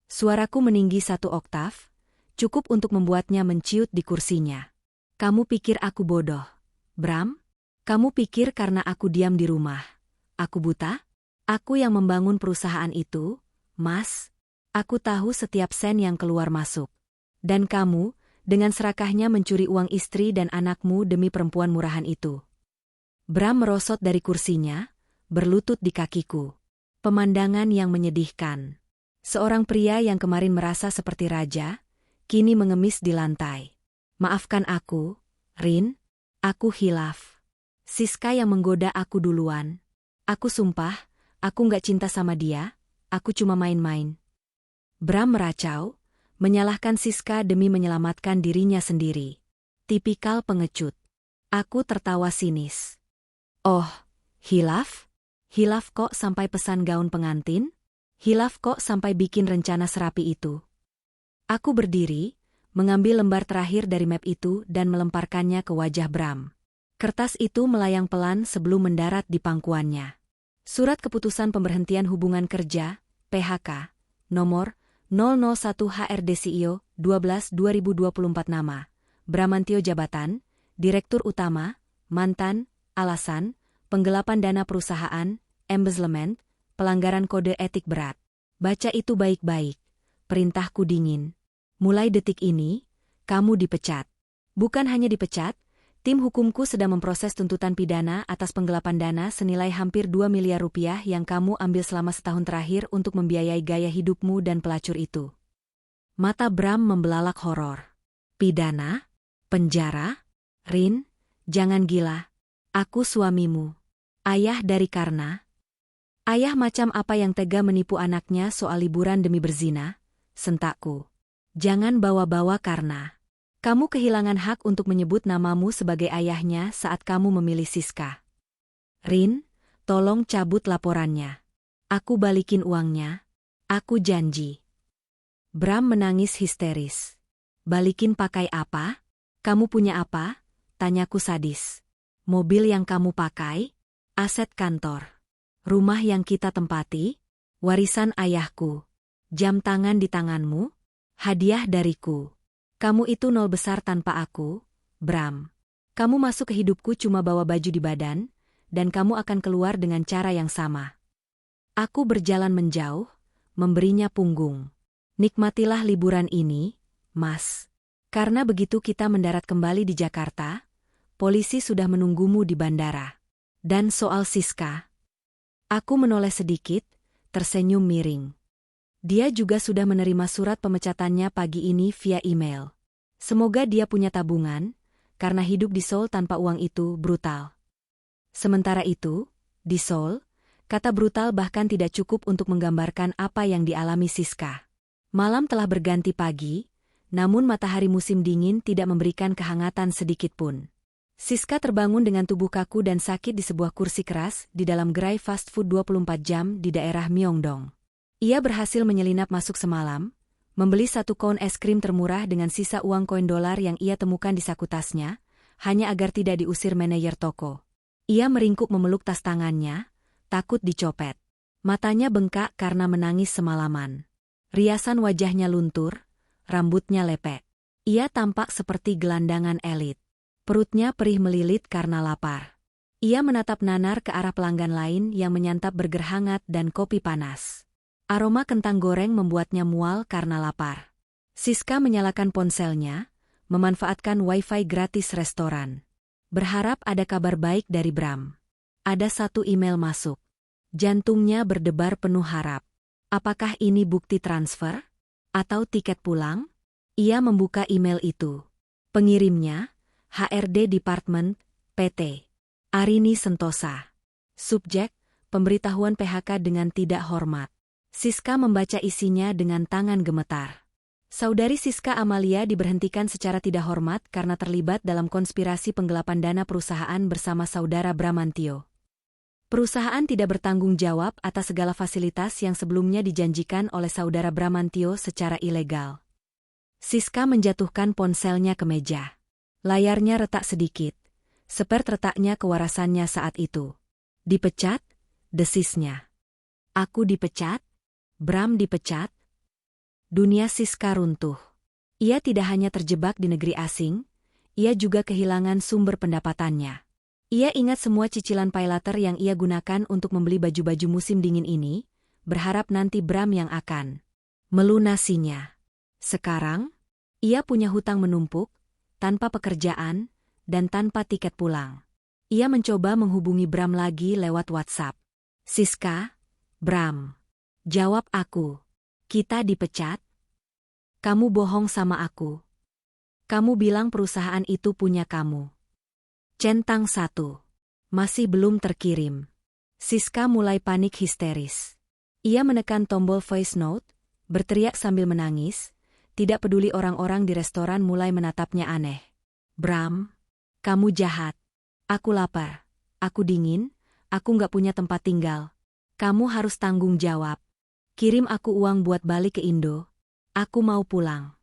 Suaraku meninggi 1 oktav, cukup untuk membuatnya menciut di kursinya. "Kamu pikir aku bodoh, Bram? Kamu pikir karena aku diam di rumah aku buta? Aku yang membangun perusahaan itu, Mas. Aku tahu setiap sen yang keluar masuk. Dan kamu, dengan serakahnya mencuri uang istri dan anakmu demi perempuan murahan itu." Bram merosot dari kursinya, berlutut di kakiku. Pemandangan yang menyedihkan. Seorang pria yang kemarin merasa seperti raja, kini mengemis di lantai. "Maafkan aku, Rin. Aku hilaf. Siska yang menggoda aku duluan. Aku sumpah, aku nggak cinta sama dia, aku cuma main-main." Bram meracau, menyalahkan Siska demi menyelamatkan dirinya sendiri. Tipikal pengecut. Aku tertawa sinis. "Oh, hilaf? Hilaf kok sampai pesan gaun pengantin? Hilaf kok sampai bikin rencana serapi itu?" Aku berdiri, mengambil lembar terakhir dari map itu dan melemparkannya ke wajah Bram. Kertas itu melayang pelan sebelum mendarat di pangkuannya. Surat keputusan pemberhentian hubungan kerja, PHK, nomor 001 HRD CEO 12/2024 nama, Bramantio jabatan, Direktur Utama, mantan, alasan, penggelapan dana perusahaan, embezzlement, pelanggaran kode etik berat. Baca itu baik-baik, perintahku dingin. Mulai detik ini, kamu dipecat. Bukan hanya dipecat, tim hukumku sedang memproses tuntutan pidana atas penggelapan dana senilai hampir 2 miliar rupiah yang kamu ambil selama setahun terakhir untuk membiayai gaya hidupmu dan pelacur itu. Mata Bram membelalak horor. "Pidana? Penjara? Rin, jangan gila. Aku suamimu. Ayah dari Karna. Ayah macam apa yang tega menipu anaknya soal liburan demi berzina?" sentakku. "Jangan bawa-bawa Karna. Kamu kehilangan hak untuk menyebut namamu sebagai ayahnya saat kamu memilih Siska. Rin, tolong cabut laporannya. Aku balikin uangnya. Aku janji." Bram menangis histeris. "Balikin pakai apa? Kamu punya apa?" tanyaku sadis. "Mobil yang kamu pakai? Aset kantor? Rumah yang kita tempati? Warisan ayahku? Jam tangan di tanganmu? Hadiah dariku. Kamu itu nol besar tanpa aku, Bram. Kamu masuk ke hidupku cuma bawa baju di badan, dan kamu akan keluar dengan cara yang sama. Aku berjalan menjauh, memberinya punggung. Nikmatilah liburan ini, Mas. Karena begitu kita mendarat kembali di Jakarta, polisi sudah menunggumu di bandara. Dan soal Siska? Aku menoleh sedikit, tersenyum miring. Dia juga sudah menerima surat pemecatannya pagi ini via email. Semoga dia punya tabungan, karena hidup di Seoul tanpa uang itu brutal. Sementara itu, di Seoul, kata brutal bahkan tidak cukup untuk menggambarkan apa yang dialami Siska. Malam telah berganti pagi, namun matahari musim dingin tidak memberikan kehangatan sedikit pun. Siska terbangun dengan tubuh kaku dan sakit di sebuah kursi keras di dalam gerai fast food 24 jam di daerah Myeongdong. Ia berhasil menyelinap masuk semalam, membeli 1 koin es krim termurah dengan sisa uang koin dolar yang ia temukan di saku tasnya, hanya agar tidak diusir manajer toko. Ia meringkuk memeluk tas tangannya, takut dicopet. Matanya bengkak karena menangis semalaman. Riasan wajahnya luntur, rambutnya lepek. Ia tampak seperti gelandangan elit. Perutnya perih melilit karena lapar. Ia menatap nanar ke arah pelanggan lain yang menyantap burger hangat dan kopi panas. Aroma kentang goreng membuatnya mual karena lapar. Siska menyalakan ponselnya, memanfaatkan wifi gratis restoran. Berharap ada kabar baik dari Bram. Ada 1 email masuk. Jantungnya berdebar penuh harap. Apakah ini bukti transfer? Atau tiket pulang? Ia membuka email itu. Pengirimnya, HRD Department, PT. Arini Sentosa. Subjek, pemberitahuan PHK dengan tidak hormat. Siska membaca isinya dengan tangan gemetar. Saudari Siska Amalia diberhentikan secara tidak hormat karena terlibat dalam konspirasi penggelapan dana perusahaan bersama saudara Bramantio. Perusahaan tidak bertanggung jawab atas segala fasilitas yang sebelumnya dijanjikan oleh saudara Bramantio secara ilegal. Siska menjatuhkan ponselnya ke meja. Layarnya retak sedikit, seperti retaknya kewarasannya saat itu. Dipecat? Desisnya. Aku dipecat? Bram dipecat? Dunia Siska runtuh. Ia tidak hanya terjebak di negeri asing, ia juga kehilangan sumber pendapatannya. Ia ingat semua cicilan paylater yang ia gunakan untuk membeli baju-baju musim dingin ini, berharap nanti Bram yang akan melunasinya. Sekarang, ia punya hutang menumpuk, tanpa pekerjaan, dan tanpa tiket pulang. Ia mencoba menghubungi Bram lagi lewat WhatsApp. Siska, Bram. Jawab aku. Kita dipecat? Kamu bohong sama aku. Kamu bilang perusahaan itu punya kamu. Centang 1. Masih belum terkirim. Siska mulai panik histeris. Ia menekan tombol voice note, berteriak sambil menangis, tidak peduli orang-orang di restoran mulai menatapnya aneh. Bram, kamu jahat. Aku lapar. Aku dingin. Aku nggak punya tempat tinggal. Kamu harus tanggung jawab. Kirim aku uang buat balik ke Indo. Aku mau pulang.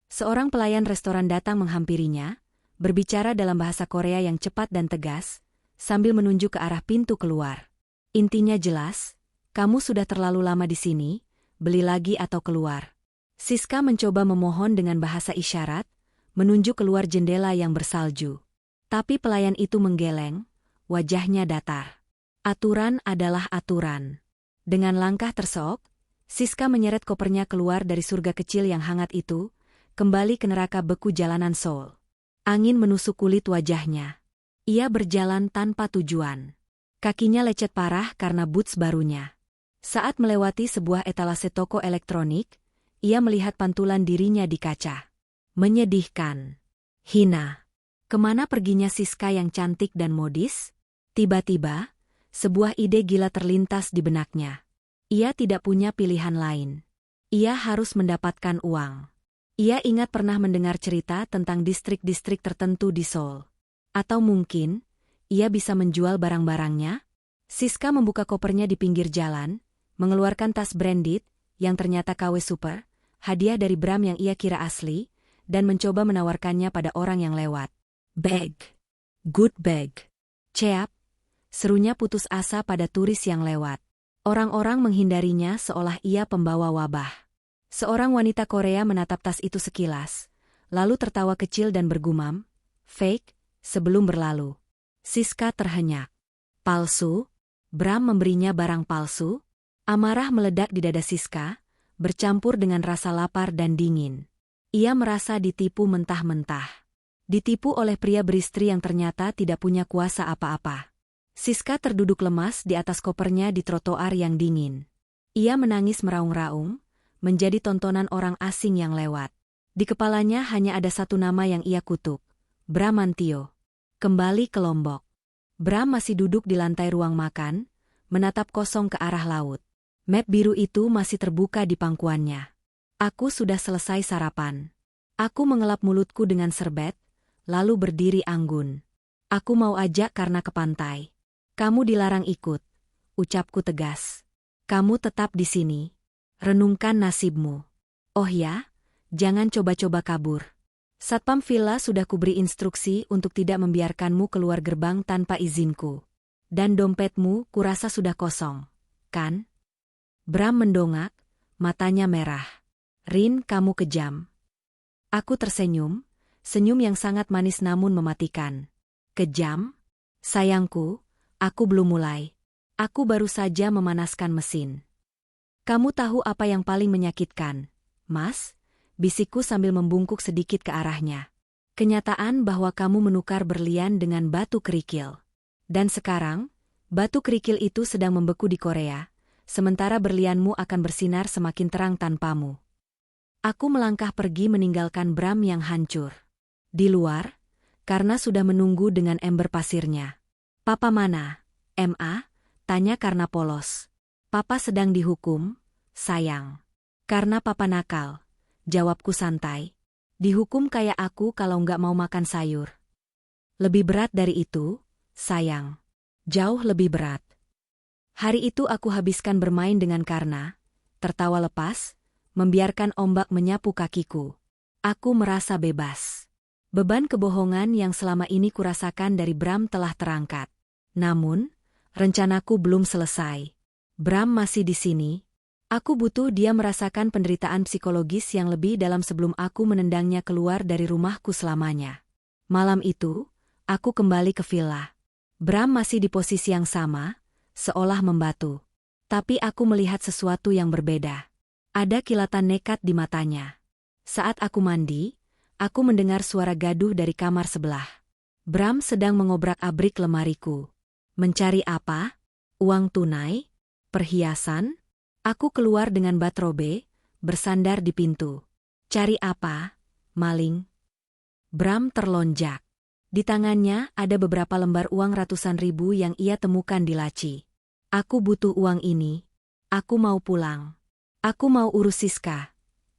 Seorang pelayan restoran datang menghampirinya, berbicara dalam bahasa Korea yang cepat dan tegas, sambil menunjuk ke arah pintu keluar. Intinya jelas, kamu sudah terlalu lama di sini, beli lagi atau keluar. Siska mencoba memohon dengan bahasa isyarat, menunjuk keluar jendela yang bersalju. Tapi pelayan itu menggeleng, wajahnya datar. Aturan adalah aturan. Dengan langkah terseok, Siska menyeret kopernya keluar dari surga kecil yang hangat itu, kembali ke neraka beku jalanan Seoul. Angin menusuk kulit wajahnya. Ia berjalan tanpa tujuan. Kakinya lecet parah karena boots barunya. Saat melewati sebuah etalase toko elektronik, ia melihat pantulan dirinya di kaca. Menyedihkan. Hina. Kemana perginya Siska yang cantik dan modis? Tiba-tiba, sebuah ide gila terlintas di benaknya. Ia tidak punya pilihan lain. Ia harus mendapatkan uang. Ia ingat pernah mendengar cerita tentang distrik-distrik tertentu di Seoul. Atau mungkin, ia bisa menjual barang-barangnya? Siska membuka kopernya di pinggir jalan, mengeluarkan tas branded, yang ternyata KW Super, hadiah dari Bram yang ia kira asli, dan mencoba menawarkannya pada orang yang lewat. Bag. Good bag. Ceap. Serunya putus asa pada turis yang lewat. Orang-orang menghindarinya seolah ia pembawa wabah. Seorang wanita Korea menatap tas itu sekilas, lalu tertawa kecil dan bergumam, "Fake," sebelum berlalu. Siska terhenyak. "Palsu? Bram memberinya barang palsu?" Amarah meledak di dada Siska, bercampur dengan rasa lapar dan dingin. Ia merasa ditipu mentah-mentah. Ditipu oleh pria beristri yang ternyata tidak punya kuasa apa-apa. Siska terduduk lemas di atas kopernya di trotoar yang dingin. Ia menangis meraung-raung, menjadi tontonan orang asing yang lewat. Di kepalanya hanya ada satu nama yang ia kutuk, Bramantio. Kembali ke Lombok. Bram masih duduk di lantai ruang makan, menatap kosong ke arah laut. Map biru itu masih terbuka di pangkuannya. Aku sudah selesai sarapan. Aku mengelap mulutku dengan serbet, lalu berdiri anggun. Aku mau ajak karena ke pantai. Kamu dilarang ikut, ucapku tegas. Kamu tetap di sini. Renungkan nasibmu. Oh ya, jangan coba-coba kabur. Satpam villa sudah kuberi instruksi untuk tidak membiarkanmu keluar gerbang tanpa izinku. Dan dompetmu kurasa sudah kosong, kan? Bram mendongak, matanya merah. Rin, kamu kejam. Aku tersenyum, senyum yang sangat manis namun mematikan. Kejam? Sayangku, aku belum mulai. Aku baru saja memanaskan mesin. Kamu tahu apa yang paling menyakitkan, Mas? Bisikku sambil membungkuk sedikit ke arahnya. Kenyataan bahwa kamu menukar berlian dengan batu kerikil. Dan sekarang, batu kerikil itu sedang membeku di Korea, sementara berlianmu akan bersinar semakin terang tanpamu. Aku melangkah pergi meninggalkan Bram yang hancur. Di luar, karena sudah menunggu dengan ember pasirnya. Papa mana? MA? Tanya karena polos. Papa sedang dihukum, sayang. Karena papa nakal. Jawabku santai. Dihukum kayak aku kalau nggak mau makan sayur. Lebih berat dari itu, sayang. Jauh lebih berat. Hari itu aku habiskan bermain dengan Karna, tertawa lepas, membiarkan ombak menyapu kakiku. Aku merasa bebas. Beban kebohongan yang selama ini kurasakan dari Bram telah terangkat. Namun, rencanaku belum selesai. Bram masih di sini. Aku butuh dia merasakan penderitaan psikologis yang lebih dalam sebelum aku menendangnya keluar dari rumahku selamanya. Malam itu, aku kembali ke villa. Bram masih di posisi yang sama, seolah membatu. Tapi aku melihat sesuatu yang berbeda. Ada kilatan nekat di matanya. Saat aku mandi, aku mendengar suara gaduh dari kamar sebelah. Bram sedang mengobrak-abrik lemariku. Mencari apa? Uang tunai? Perhiasan? Aku keluar dengan batrobe, bersandar di pintu. Cari apa? Maling? Bram terlonjak. Di tangannya ada beberapa lembar uang ratusan ribu yang ia temukan di laci. Aku butuh uang ini. Aku mau pulang. Aku mau urus Siska.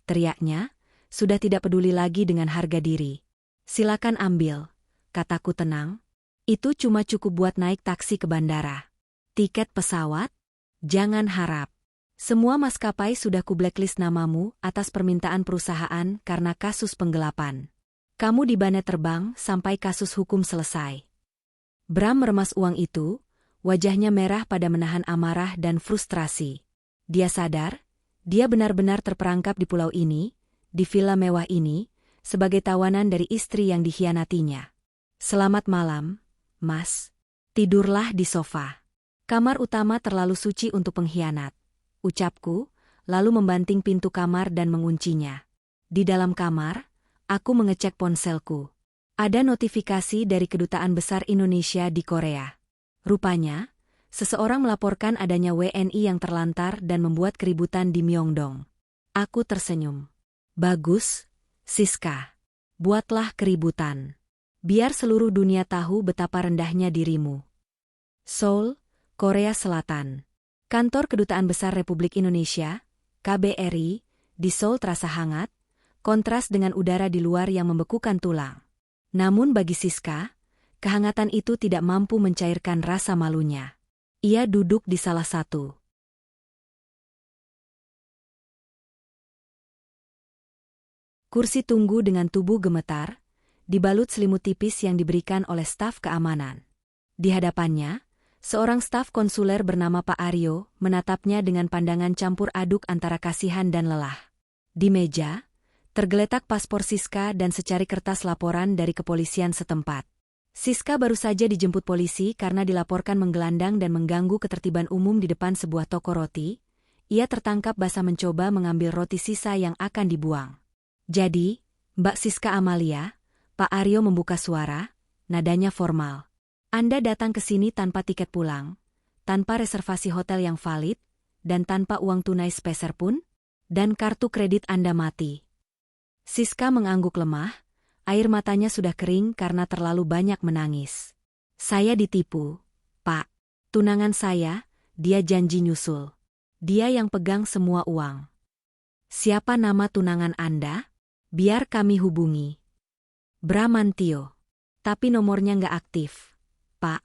Teriaknya, sudah tidak peduli lagi dengan harga diri. Silakan ambil, kataku tenang. Itu cuma cukup buat naik taksi ke bandara. Tiket pesawat? Jangan harap. Semua maskapai sudah ku blacklist namamu atas permintaan perusahaan karena kasus penggelapan. Kamu dibanet terbang sampai kasus hukum selesai. Bram meremas uang itu, wajahnya merah pada menahan amarah dan frustrasi. Dia sadar, dia benar-benar terperangkap di pulau ini, di villa mewah ini, sebagai tawanan dari istri yang dikhianatinya. Selamat malam, Mas. Tidurlah di sofa. Kamar utama terlalu suci untuk pengkhianat, ucapku, lalu membanting pintu kamar dan menguncinya. Di dalam kamar, aku mengecek ponselku. Ada notifikasi dari Kedutaan Besar Indonesia di Korea. Rupanya, seseorang melaporkan adanya WNI yang terlantar dan membuat keributan di Myeongdong. Aku tersenyum. Bagus, Siska. Buatlah keributan. Biar seluruh dunia tahu betapa rendahnya dirimu. Seoul, Korea Selatan. Kantor Kedutaan Besar Republik Indonesia, KBRI, di Seoul terasa hangat, kontras dengan udara di luar yang membekukan tulang. Namun bagi Siska, kehangatan itu tidak mampu mencairkan rasa malunya. Ia duduk di salah satu kursi tunggu dengan tubuh gemetar, dibalut selimut tipis yang diberikan oleh staf keamanan. Di hadapannya, Seorang staf konsuler bernama Pak Aryo menatapnya dengan pandangan campur aduk antara kasihan dan lelah. Di meja, tergeletak paspor Siska dan secari kertas laporan dari kepolisian setempat. Siska baru saja dijemput polisi karena dilaporkan menggelandang dan mengganggu ketertiban umum di depan sebuah toko roti. Ia tertangkap basah mencoba mengambil roti sisa yang akan dibuang. Jadi, Mbak Siska Amalia, Pak Aryo membuka suara, nadanya formal. Anda datang ke sini tanpa tiket pulang, tanpa reservasi hotel yang valid, dan tanpa uang tunai sepeser pun, dan kartu kredit Anda mati. Siska mengangguk lemah. Air matanya sudah kering karena terlalu banyak menangis. Saya ditipu, Pak. Tunangan saya, dia janji nyusul. Dia yang pegang semua uang. Siapa nama tunangan Anda? Biar kami hubungi. Bramantio. Tapi nomornya nggak aktif, Pak.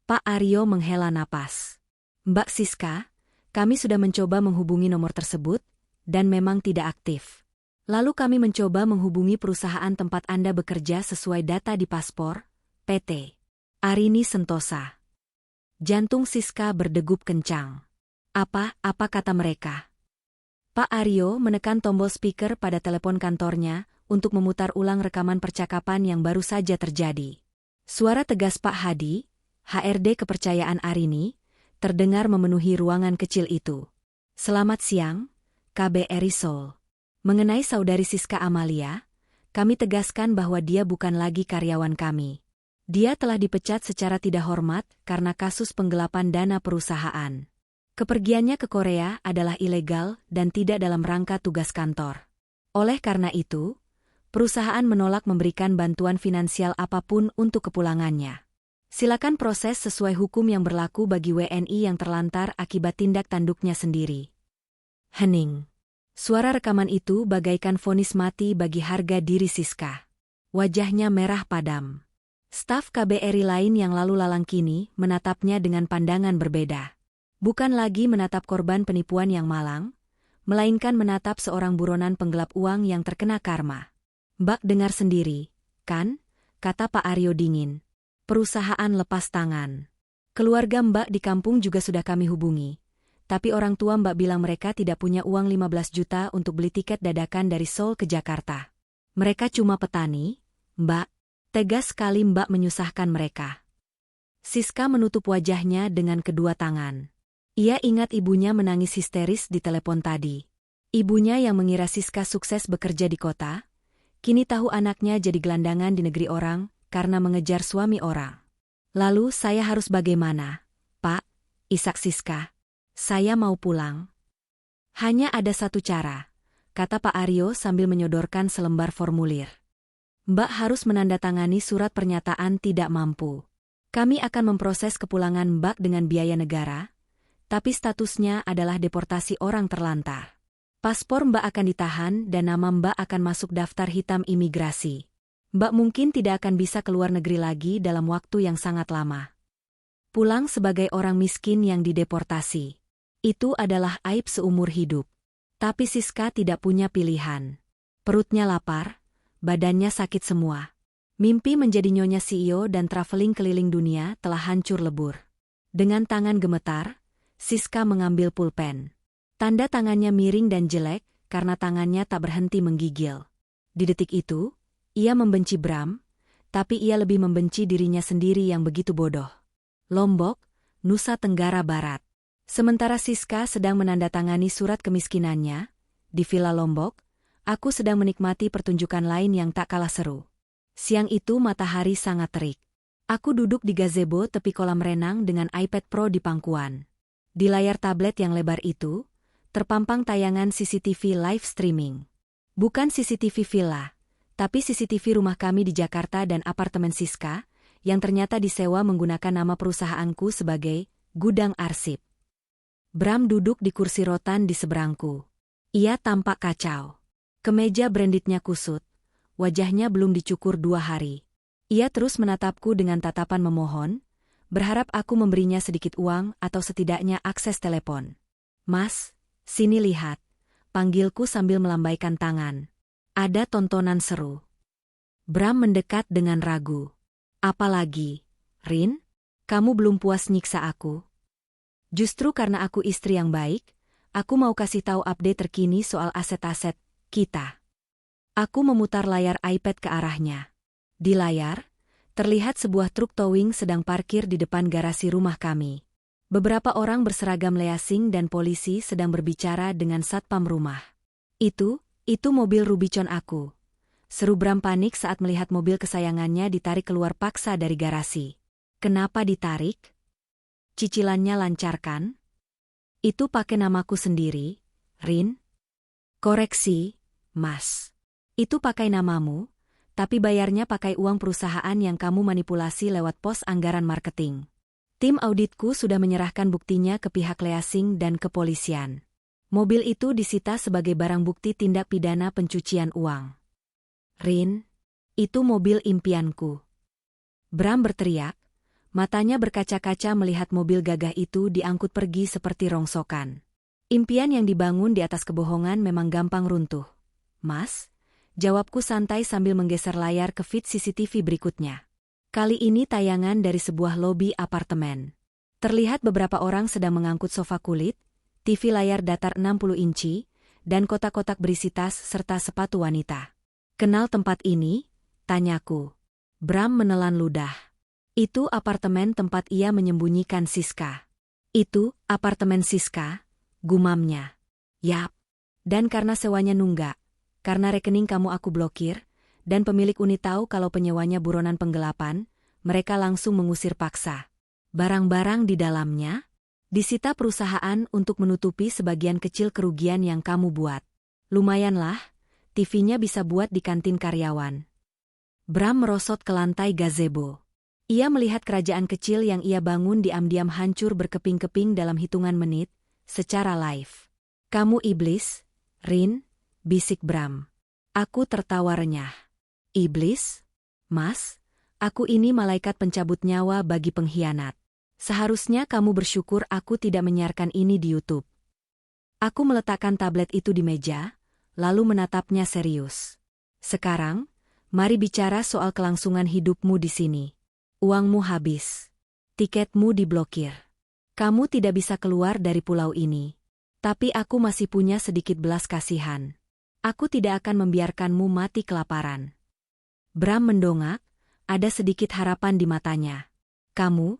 Pak Aryo menghela napas. Mbak Siska, kami sudah mencoba menghubungi nomor tersebut, dan memang tidak aktif. Lalu kami mencoba menghubungi perusahaan tempat Anda bekerja sesuai data di paspor, PT Arini Sentosa. Jantung Siska berdegup kencang. Apa kata mereka? Pak Aryo menekan tombol speaker pada telepon kantornya untuk memutar ulang rekaman percakapan yang baru saja terjadi. Suara tegas Pak Hadi, HRD kepercayaan Arini, terdengar memenuhi ruangan kecil itu. Selamat siang, KBRI Seoul. Mengenai saudari Siska Amalia, kami tegaskan bahwa dia bukan lagi karyawan kami. Dia telah dipecat secara tidak hormat karena kasus penggelapan dana perusahaan. Kepergiannya ke Korea adalah ilegal dan tidak dalam rangka tugas kantor. Oleh karena itu, perusahaan menolak memberikan bantuan finansial apapun untuk kepulangannya. Silakan proses sesuai hukum yang berlaku bagi WNI yang terlantar akibat tindak tanduknya sendiri. Hening. Suara rekaman itu bagaikan vonis mati bagi harga diri Siska. Wajahnya merah padam. Staf KBRI lain yang lalu lalang kini menatapnya dengan pandangan berbeda. Bukan lagi menatap korban penipuan yang malang, melainkan menatap seorang buronan penggelap uang yang terkena karma. Mbak dengar sendiri, kan? Kata Pak Aryo dingin. Perusahaan lepas tangan. Keluarga Mbak di kampung juga sudah kami hubungi. Tapi orang tua Mbak bilang mereka tidak punya uang 15 juta untuk beli tiket dadakan dari Seoul ke Jakarta. Mereka cuma petani, Mbak. Tegas sekali Mbak menyusahkan mereka. Siska menutup wajahnya dengan kedua tangan. Ia ingat ibunya menangis histeris di telepon tadi. Ibunya yang mengira Siska sukses bekerja di kota, kini tahu anaknya jadi gelandangan di negeri orang karena mengejar suami orang. Lalu saya harus bagaimana, Pak? Isak Siska. Saya mau pulang. Hanya ada satu cara, kata Pak Aryo sambil menyodorkan selembar formulir. Mbak harus menandatangani surat pernyataan tidak mampu. Kami akan memproses kepulangan Mbak dengan biaya negara, tapi statusnya adalah deportasi orang terlantar. Paspor Mbak akan ditahan dan nama Mbak akan masuk daftar hitam imigrasi. Mbak mungkin tidak akan bisa keluar negeri lagi dalam waktu yang sangat lama. Pulang sebagai orang miskin yang dideportasi. Itu adalah aib seumur hidup. Tapi Siska tidak punya pilihan. Perutnya lapar, badannya sakit semua. Mimpi menjadi nyonya CEO dan traveling keliling dunia telah hancur lebur. Dengan tangan gemetar, Siska mengambil pulpen. Tanda tangannya miring dan jelek karena tangannya tak berhenti menggigil. Di detik itu, ia membenci Bram, tapi ia lebih membenci dirinya sendiri yang begitu bodoh. Lombok, Nusa Tenggara Barat. Sementara Siska sedang menandatangani surat kemiskinannya, di Villa Lombok, aku sedang menikmati pertunjukan lain yang tak kalah seru. Siang itu matahari sangat terik. Aku duduk di gazebo tepi kolam renang dengan iPad Pro di pangkuan. Di layar tablet yang lebar itu, terpampang tayangan CCTV live streaming. Bukan CCTV villa, tapi CCTV rumah kami di Jakarta dan apartemen Siska, yang ternyata disewa menggunakan nama perusahaanku sebagai Gudang Arsip. Bram duduk di kursi rotan di seberangku. Ia tampak kacau. Kemeja brandednya kusut, wajahnya belum dicukur 2 hari. Ia terus menatapku dengan tatapan memohon, berharap aku memberinya sedikit uang atau setidaknya akses telepon. Mas, sini lihat, panggilku sambil melambaikan tangan. Ada tontonan seru. Bram mendekat dengan ragu. Apalagi, Rin? Kamu belum puas nyiksa aku? Justru karena aku istri yang baik, aku mau kasih tahu update terkini soal aset-aset kita. Aku memutar layar iPad ke arahnya. Di layar, terlihat sebuah truk towing sedang parkir di depan garasi rumah kami. Beberapa orang berseragam leasing dan polisi sedang berbicara dengan satpam rumah. Itu mobil Rubicon aku. Seru Bram panik saat melihat mobil kesayangannya ditarik keluar paksa dari garasi. Kenapa ditarik? Cicilannya lancar kan? Itu pakai namaku sendiri, Rin? Koreksi, Mas. Itu pakai namamu, tapi bayarnya pakai uang perusahaan yang kamu manipulasi lewat pos anggaran marketing. Tim auditku sudah menyerahkan buktinya ke pihak leasing dan kepolisian. Mobil itu disita sebagai barang bukti tindak pidana pencucian uang. Rin, itu mobil impianku. Bram berteriak, matanya berkaca-kaca melihat mobil gagah itu diangkut pergi seperti rongsokan. Impian yang dibangun di atas kebohongan memang gampang runtuh. Mas, jawabku santai sambil menggeser layar ke feed CCTV berikutnya. Kali ini tayangan dari sebuah lobi apartemen. Terlihat beberapa orang sedang mengangkut sofa kulit, TV layar datar 60 inci, dan kotak-kotak berisi tas serta sepatu wanita. Kenal tempat ini? Tanyaku. Bram menelan ludah. Itu apartemen tempat ia menyembunyikan Siska. Itu apartemen Siska, gumamnya. Yap. Dan karena sewanya nunggak, karena rekening kamu aku blokir, dan pemilik unit tahu kalau penyewanya buronan penggelapan, mereka langsung mengusir paksa. Barang-barang di dalamnya disita perusahaan untuk menutupi sebagian kecil kerugian yang kamu buat. Lumayanlah, TV-nya bisa buat di kantin karyawan. Bram merosot ke lantai gazebo. Ia melihat kerajaan kecil yang ia bangun diam-diam hancur berkeping-keping dalam hitungan menit, secara live. Kamu iblis, Rin, bisik Bram. Aku tertawa renyah. Iblis? Mas, aku ini malaikat pencabut nyawa bagi pengkhianat. Seharusnya kamu bersyukur aku tidak menyiarkan ini di YouTube. Aku meletakkan tablet itu di meja, lalu menatapnya serius. Sekarang, mari bicara soal kelangsungan hidupmu di sini. Uangmu habis. Tiketmu diblokir. Kamu tidak bisa keluar dari pulau ini. Tapi aku masih punya sedikit belas kasihan. Aku tidak akan membiarkanmu mati kelaparan. Bram mendongak, ada sedikit harapan di matanya. Kamu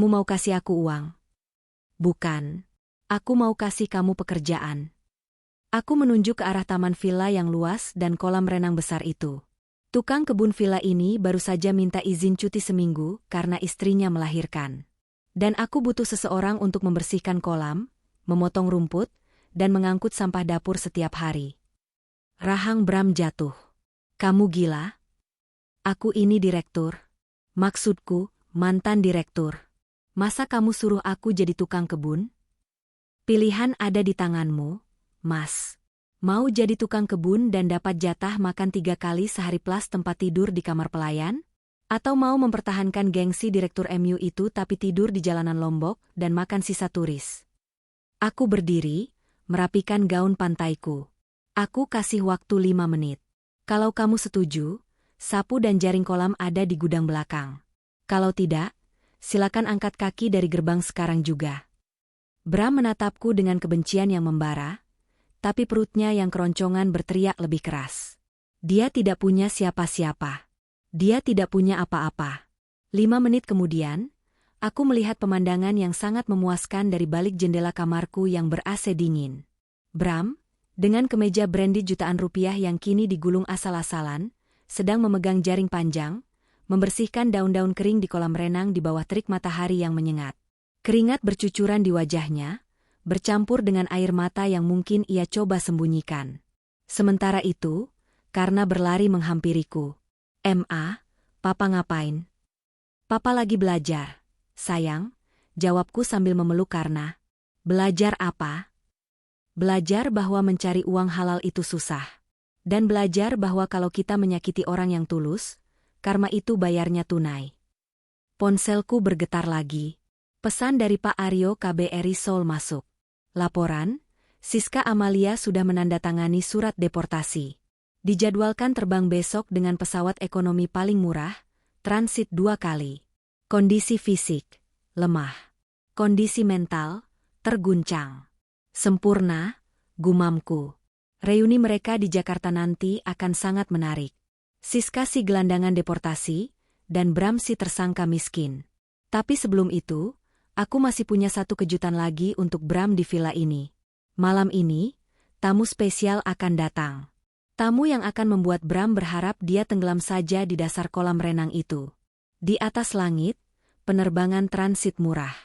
mau kasih aku uang? Bukan. Aku mau kasih kamu pekerjaan. Aku menunjuk ke arah taman villa yang luas dan kolam renang besar itu. Tukang kebun villa ini baru saja minta izin cuti seminggu karena istrinya melahirkan. Dan aku butuh seseorang untuk membersihkan kolam, memotong rumput, dan mengangkut sampah dapur setiap hari. Rahang Bram jatuh. Kamu gila? Aku ini direktur. Maksudku, mantan direktur. Masa kamu suruh aku jadi tukang kebun? Pilihan ada di tanganmu, Mas. Mau jadi tukang kebun dan dapat jatah makan 3 kali sehari plus tempat tidur di kamar pelayan? Atau mau mempertahankan gengsi direktur MU itu tapi tidur di jalanan Lombok dan makan sisa turis? Aku berdiri, merapikan gaun pantaiku. Aku kasih waktu 5 menit. Kalau kamu setuju, sapu dan jaring kolam ada di gudang belakang. Kalau tidak, silakan angkat kaki dari gerbang sekarang juga. Bram menatapku dengan kebencian yang membara, tapi perutnya yang keroncongan berteriak lebih keras. Dia tidak punya siapa-siapa. Dia tidak punya apa-apa. 5 menit kemudian, aku melihat pemandangan yang sangat memuaskan dari balik jendela kamarku yang ber-AC dingin. Bram, dengan kemeja branded jutaan rupiah yang kini digulung asal-asalan, sedang memegang jaring panjang, membersihkan daun-daun kering di kolam renang di bawah terik matahari yang menyengat. Keringat bercucuran di wajahnya, bercampur dengan air mata yang mungkin ia coba sembunyikan. Sementara itu, Karna berlari menghampiriku. Papa ngapain? Papa lagi belajar, sayang, jawabku sambil memeluk Karna. Belajar apa? Belajar bahwa mencari uang halal itu susah. Dan belajar bahwa kalau kita menyakiti orang yang tulus, karma itu bayarnya tunai. Ponselku bergetar lagi. Pesan dari Pak Aryo KBRI Seoul masuk. Laporan, Siska Amalia sudah menandatangani surat deportasi. Dijadwalkan terbang besok dengan pesawat ekonomi paling murah, transit 2 kali. Kondisi fisik, lemah. Kondisi mental, terguncang. Sempurna, gumamku. Reuni mereka di Jakarta nanti akan sangat menarik. Siska si gelandangan deportasi, dan Bram si tersangka miskin. Tapi sebelum itu, aku masih punya satu kejutan lagi untuk Bram di villa ini. Malam ini, tamu spesial akan datang. Tamu yang akan membuat Bram berharap dia tenggelam saja di dasar kolam renang itu. Di atas langit, penerbangan transit murah.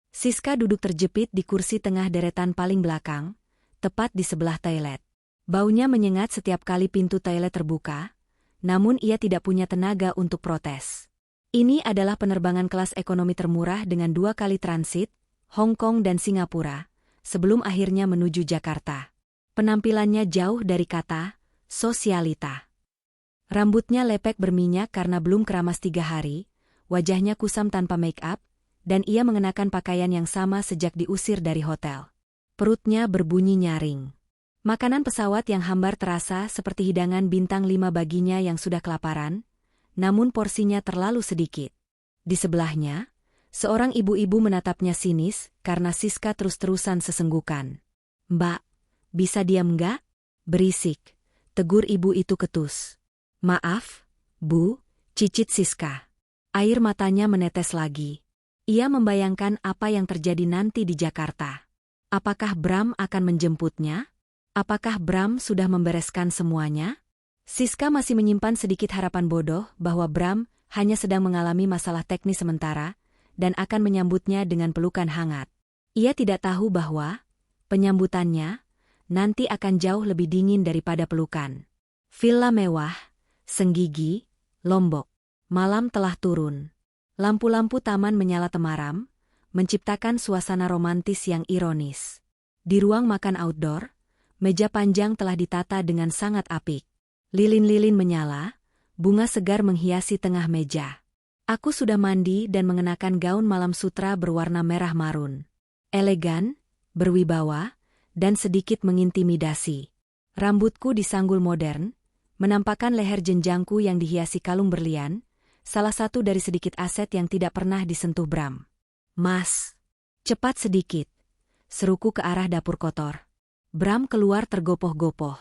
Siska duduk terjepit di kursi tengah deretan paling belakang, tepat di sebelah toilet. Baunya menyengat setiap kali pintu toilet terbuka, namun ia tidak punya tenaga untuk protes. Ini adalah penerbangan kelas ekonomi termurah dengan 2 kali transit, Hong Kong dan Singapura, sebelum akhirnya menuju Jakarta. Penampilannya jauh dari kata sosialita. Rambutnya lepek berminyak karena belum keramas 3 hari, wajahnya kusam tanpa make up, dan ia mengenakan pakaian yang sama sejak diusir dari hotel. Perutnya berbunyi nyaring. Makanan pesawat yang hambar terasa seperti hidangan bintang 5 baginya yang sudah kelaparan, namun porsinya terlalu sedikit. Di sebelahnya, seorang ibu-ibu menatapnya sinis karena Siska terus-terusan sesenggukan. "Mbak, bisa diam nggak?" "Berisik," tegur ibu itu ketus. "Maaf, Bu," cicit Siska. Air matanya menetes lagi. Ia membayangkan apa yang terjadi nanti di Jakarta. Apakah Bram akan menjemputnya? Apakah Bram sudah membereskan semuanya? Siska masih menyimpan sedikit harapan bodoh bahwa Bram hanya sedang mengalami masalah teknis sementara dan akan menyambutnya dengan pelukan hangat. Ia tidak tahu bahwa penyambutannya nanti akan jauh lebih dingin daripada pelukan. Villa mewah, Senggigi, Lombok. Malam telah turun. Lampu-lampu taman menyala temaram, menciptakan suasana romantis yang ironis. Di ruang makan outdoor, meja panjang telah ditata dengan sangat apik. Lilin-lilin menyala, bunga segar menghiasi tengah meja. Aku sudah mandi dan mengenakan gaun malam sutra berwarna merah marun. Elegan, berwibawa, dan sedikit mengintimidasi. Rambutku disanggul modern, menampakkan leher jenjangku yang dihiasi kalung berlian, salah satu dari sedikit aset yang tidak pernah disentuh Bram. "Mas, cepat sedikit," seruku ke arah dapur kotor. Bram keluar tergopoh-gopoh.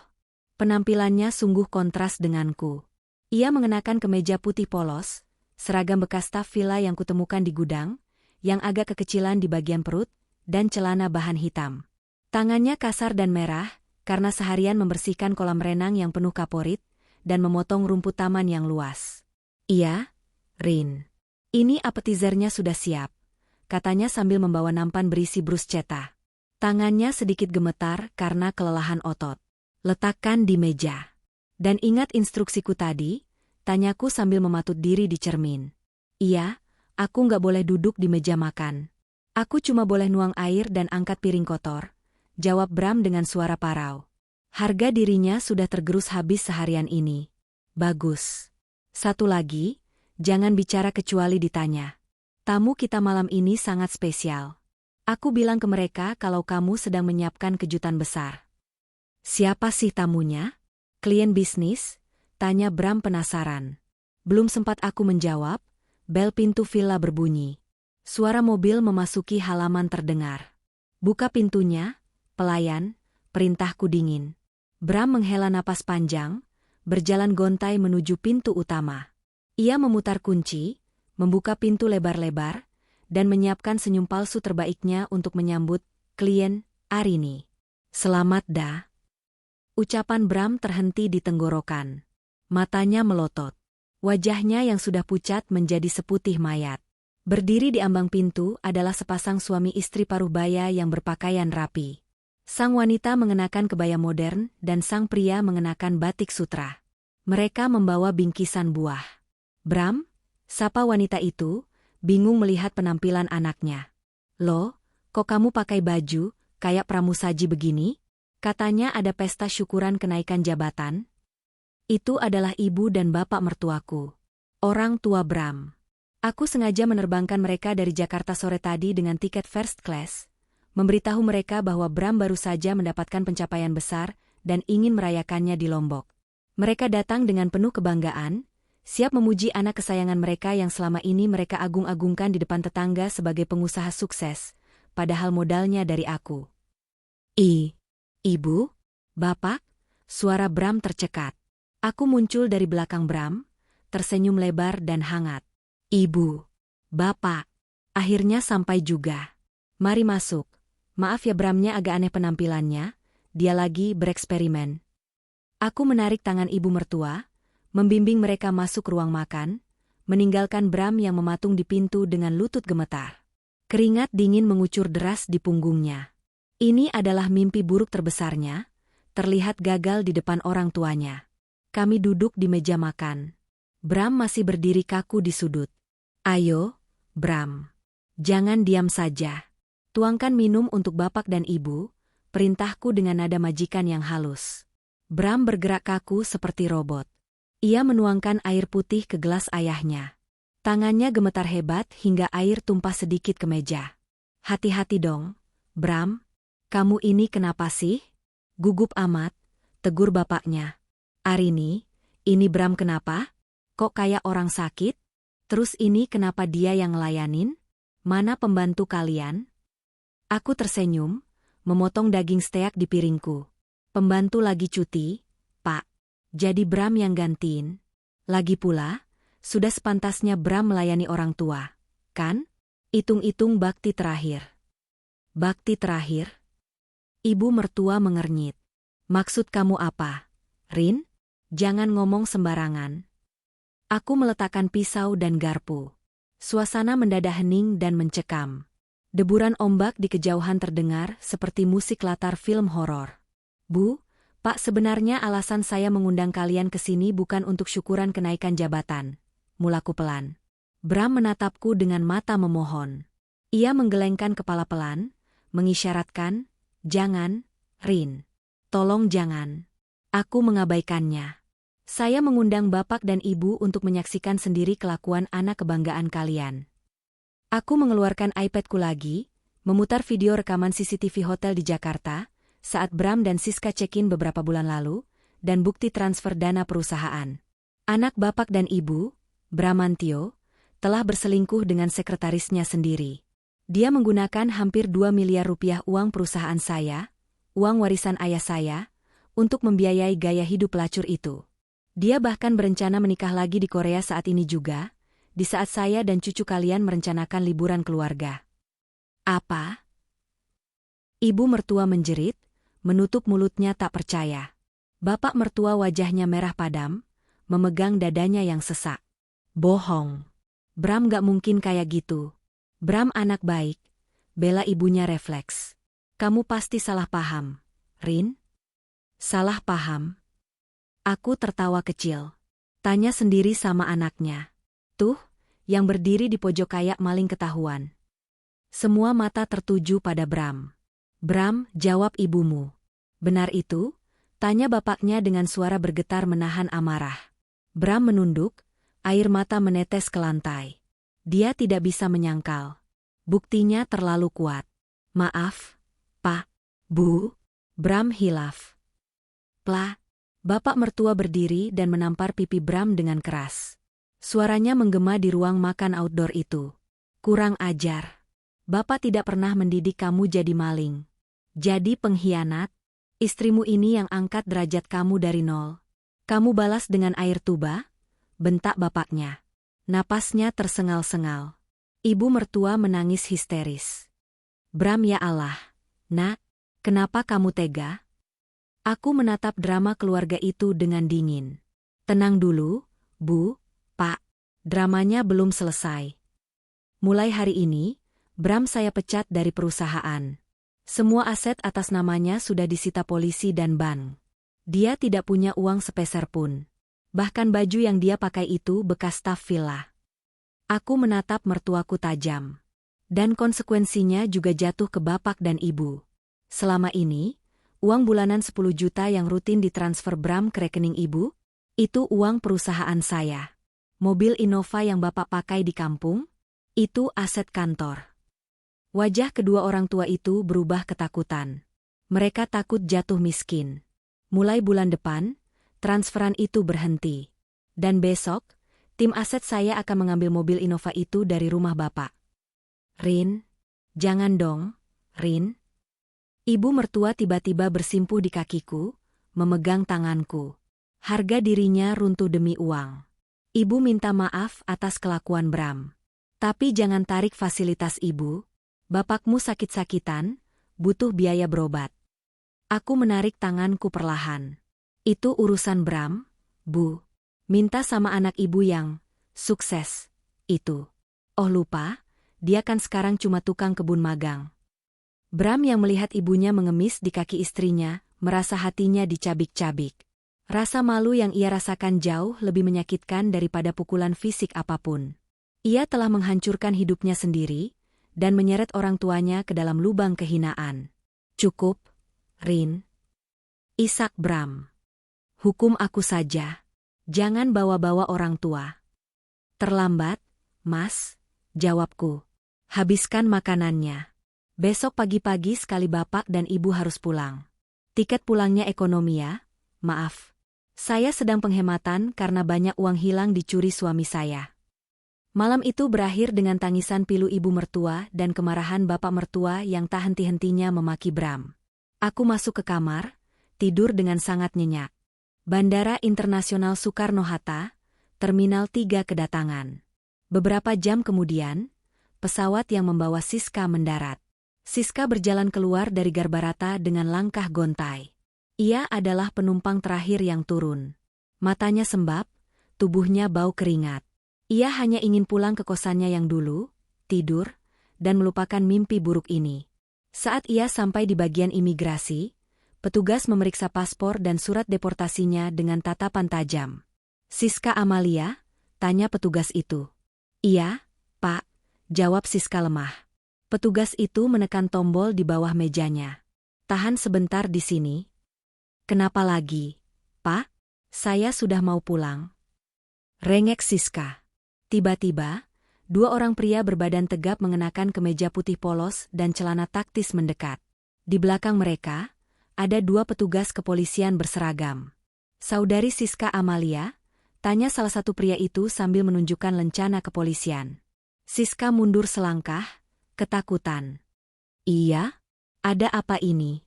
Penampilannya sungguh kontras denganku. Ia mengenakan kemeja putih polos, seragam bekas staf villa yang kutemukan di gudang, yang agak kekecilan di bagian perut, dan celana bahan hitam. Tangannya kasar dan merah, karena seharian membersihkan kolam renang yang penuh kaporit, dan memotong rumput taman yang luas. "Iya, Rin. Ini appetizernya sudah siap," katanya sambil membawa nampan berisi bruschetta. Tangannya sedikit gemetar karena kelelahan otot. "Letakkan di meja. Dan ingat instruksiku tadi?" tanyaku sambil mematut diri di cermin. "Iya, aku nggak boleh duduk di meja makan. Aku cuma boleh nuang air dan angkat piring kotor," jawab Bram dengan suara parau. Harga dirinya sudah tergerus habis seharian ini. "Bagus. Satu lagi, jangan bicara kecuali ditanya. Tamu kita malam ini sangat spesial. Aku bilang ke mereka kalau kamu sedang menyiapkan kejutan besar." "Siapa sih tamunya? Klien bisnis?" tanya Bram penasaran. Belum sempat aku menjawab, bel pintu villa berbunyi. Suara mobil memasuki halaman terdengar. "Buka pintunya, pelayan," perintahku dingin. Bram menghela napas panjang, berjalan gontai menuju pintu utama. Ia memutar kunci, membuka pintu lebar-lebar, dan menyiapkan senyum palsu terbaiknya untuk menyambut klien Arini. "Selamat dah." Ucapan Bram terhenti di tenggorokan. Matanya melotot. Wajahnya yang sudah pucat menjadi seputih mayat. Berdiri di ambang pintu adalah sepasang suami istri paruh baya yang berpakaian rapi. Sang wanita mengenakan kebaya modern dan sang pria mengenakan batik sutra. Mereka membawa bingkisan buah. "Bram?" sapa wanita itu, bingung melihat penampilan anaknya. "Loh, kok kamu pakai baju kayak pramusaji begini?" Katanya ada pesta syukuran kenaikan jabatan. "Itu adalah ibu dan bapak mertuaku. Orang tua Bram. Aku sengaja menerbangkan mereka dari Jakarta sore tadi dengan tiket first class, memberitahu mereka bahwa Bram baru saja mendapatkan pencapaian besar dan ingin merayakannya di Lombok. Mereka datang dengan penuh kebanggaan, siap memuji anak kesayangan mereka yang selama ini mereka agung-agungkan di depan tetangga sebagai pengusaha sukses, padahal modalnya dari aku. Ibu? Bapak? Suara Bram tercekat. Aku muncul dari belakang Bram, tersenyum lebar dan hangat. Ibu. Bapak. Akhirnya sampai juga. Mari masuk. Maaf ya Bramnya agak aneh penampilannya, dia lagi bereksperimen. Aku menarik tangan ibu mertua, membimbing mereka masuk ruang makan, meninggalkan Bram yang mematung di pintu dengan lutut gemetar. Keringat dingin mengucur deras di punggungnya. Ini adalah mimpi buruk terbesarnya, terlihat gagal di depan orang tuanya. Kami duduk di meja makan. Bram masih berdiri kaku di sudut. Ayo, Bram. Jangan diam saja. Tuangkan minum untuk bapak dan ibu, perintahku dengan nada majikan yang halus. Bram bergerak kaku seperti robot. Ia menuangkan air putih ke gelas ayahnya. Tangannya gemetar hebat hingga air tumpah sedikit ke meja. Hati-hati dong, Bram. Kamu ini kenapa sih? Gugup amat, tegur bapaknya. Arini, ini Bram kenapa? Kok kayak orang sakit? Terus ini kenapa dia yang ngelayanin? Mana pembantu kalian? Aku tersenyum, memotong daging steak di piringku. Pembantu lagi cuti, Pak. Jadi Bram yang gantiin. Lagi pula, sudah sepantasnya Bram melayani orang tua, kan? Hitung-hitung bakti terakhir. Bakti terakhir? Ibu mertua mengernyit. Maksud kamu apa, Rin? Jangan ngomong sembarangan. Aku meletakkan pisau dan garpu. Suasana mendadak hening dan mencekam. Deburan ombak di kejauhan terdengar seperti musik latar film horor. Bu, Pak, sebenarnya alasan saya mengundang kalian ke sini bukan untuk syukuran kenaikan jabatan. Mulaku pelan. Bram menatapku dengan mata memohon. Ia menggelengkan kepala pelan, mengisyaratkan, jangan, Rin. Tolong jangan. Aku mengabaikannya. Saya mengundang bapak dan ibu untuk menyaksikan sendiri kelakuan anak kebanggaan kalian. Aku mengeluarkan iPadku lagi, memutar video rekaman CCTV hotel di Jakarta, saat Bram dan Siska check-in beberapa bulan lalu, dan bukti transfer dana perusahaan. Anak bapak dan ibu, Bramantio, telah berselingkuh dengan sekretarisnya sendiri. Dia menggunakan hampir 2 miliar rupiah uang perusahaan saya, uang warisan ayah saya, untuk membiayai gaya hidup pelacur itu. Dia bahkan berencana menikah lagi di Korea saat ini juga, di saat saya dan cucu kalian merencanakan liburan keluarga. Apa? Ibu mertua menjerit, menutup mulutnya tak percaya. Bapak mertua wajahnya merah padam, memegang dadanya yang sesak. Bohong. Bram gak mungkin kayak gitu. Bram anak baik, bela ibunya refleks. Kamu pasti salah paham, Rin? Salah paham? Aku tertawa kecil. Tanya sendiri sama anaknya. Tuh, yang berdiri di pojok kayak maling ketahuan. Semua mata tertuju pada Bram. Bram, jawab ibumu. Benar itu? Tanya bapaknya dengan suara bergetar menahan amarah. Bram menunduk, air mata menetes ke lantai. Dia tidak bisa menyangkal. Buktinya terlalu kuat. Maaf, Pak, Bu. Bram hilaf. Plah. Bapak mertua berdiri dan menampar pipi Bram dengan keras. Suaranya menggema di ruang makan outdoor itu. Kurang ajar. Bapak tidak pernah mendidik kamu jadi maling. Jadi pengkhianat. Istrimu ini yang angkat derajat kamu dari nol. Kamu balas dengan air tuba? Bentak bapaknya. Napasnya tersengal-sengal. Ibu mertua menangis histeris. Bram, ya Allah. Nak, kenapa kamu tega? Aku menatap drama keluarga itu dengan dingin. Tenang dulu, Bu, Pak. Dramanya belum selesai. Mulai hari ini, Bram saya pecat dari perusahaan. Semua aset atas namanya sudah disita polisi dan bank. Dia tidak punya uang sepeser pun. Bahkan baju yang dia pakai itu bekas staf villa. Aku menatap mertuaku tajam. Dan konsekuensinya juga jatuh ke bapak dan ibu. Selama ini, uang bulanan 10 juta yang rutin ditransfer Bram ke rekening ibu, itu uang perusahaan saya. Mobil Innova yang bapak pakai di kampung, itu aset kantor. Wajah kedua orang tua itu berubah ketakutan. Mereka takut jatuh miskin. Mulai bulan depan, transferan itu berhenti. Dan besok, Tim aset saya akan mengambil mobil Innova itu dari rumah Bapak. Rin, jangan dong, Rin. Ibu mertua tiba-tiba bersimpuh di kakiku, memegang tanganku. Harga dirinya runtuh demi uang. Ibu minta maaf atas kelakuan Bram. Tapi jangan tarik fasilitas ibu. Bapakmu sakit-sakitan, butuh biaya berobat. Aku menarik tanganku perlahan. Itu urusan Bram, Bu. Minta sama anak ibu yang sukses, itu. Oh lupa, dia kan sekarang cuma tukang kebun magang. Bram yang melihat ibunya mengemis di kaki istrinya, merasa hatinya dicabik-cabik. Rasa malu yang ia rasakan jauh lebih menyakitkan daripada pukulan fisik apapun. Ia telah menghancurkan hidupnya sendiri, dan menyeret orang tuanya ke dalam lubang kehinaan. Cukup, Rin. Isak Bram. Hukum aku saja. Jangan bawa-bawa orang tua. Terlambat, Mas, jawabku. Habiskan makanannya. Besok pagi-pagi sekali bapak dan ibu harus pulang. Tiket pulangnya ekonomi ya, maaf. Saya sedang penghematan karena banyak uang hilang dicuri suami saya. Malam itu berakhir dengan tangisan pilu ibu mertua dan kemarahan bapak mertua yang tak henti-hentinya memaki Bram. Aku masuk ke kamar, tidur dengan sangat nyenyak. Bandara Internasional Soekarno-Hatta, Terminal 3 kedatangan. Beberapa jam kemudian, pesawat yang membawa Siska mendarat. Siska berjalan keluar dari Garbarata dengan langkah gontai. Ia adalah penumpang terakhir yang turun. Matanya sembab, tubuhnya bau keringat. Ia hanya ingin pulang ke kosannya yang dulu, tidur, dan melupakan mimpi buruk ini. Saat ia sampai di bagian imigrasi, petugas memeriksa paspor dan surat deportasinya dengan tatapan tajam. Siska Amalia? Tanya petugas itu. Iya, Pak, jawab Siska lemah. Petugas itu menekan tombol di bawah mejanya. Tahan sebentar di sini. Kenapa lagi, Pak? Saya sudah mau pulang. Rengek Siska. Tiba-tiba, dua orang pria berbadan tegap mengenakan kemeja putih polos dan celana taktis mendekat. Di belakang mereka, ada dua petugas kepolisian berseragam. Saudari Siska Amalia? Tanya salah satu pria itu sambil menunjukkan lencana kepolisian. Siska mundur selangkah, ketakutan. Iya? Ada apa ini?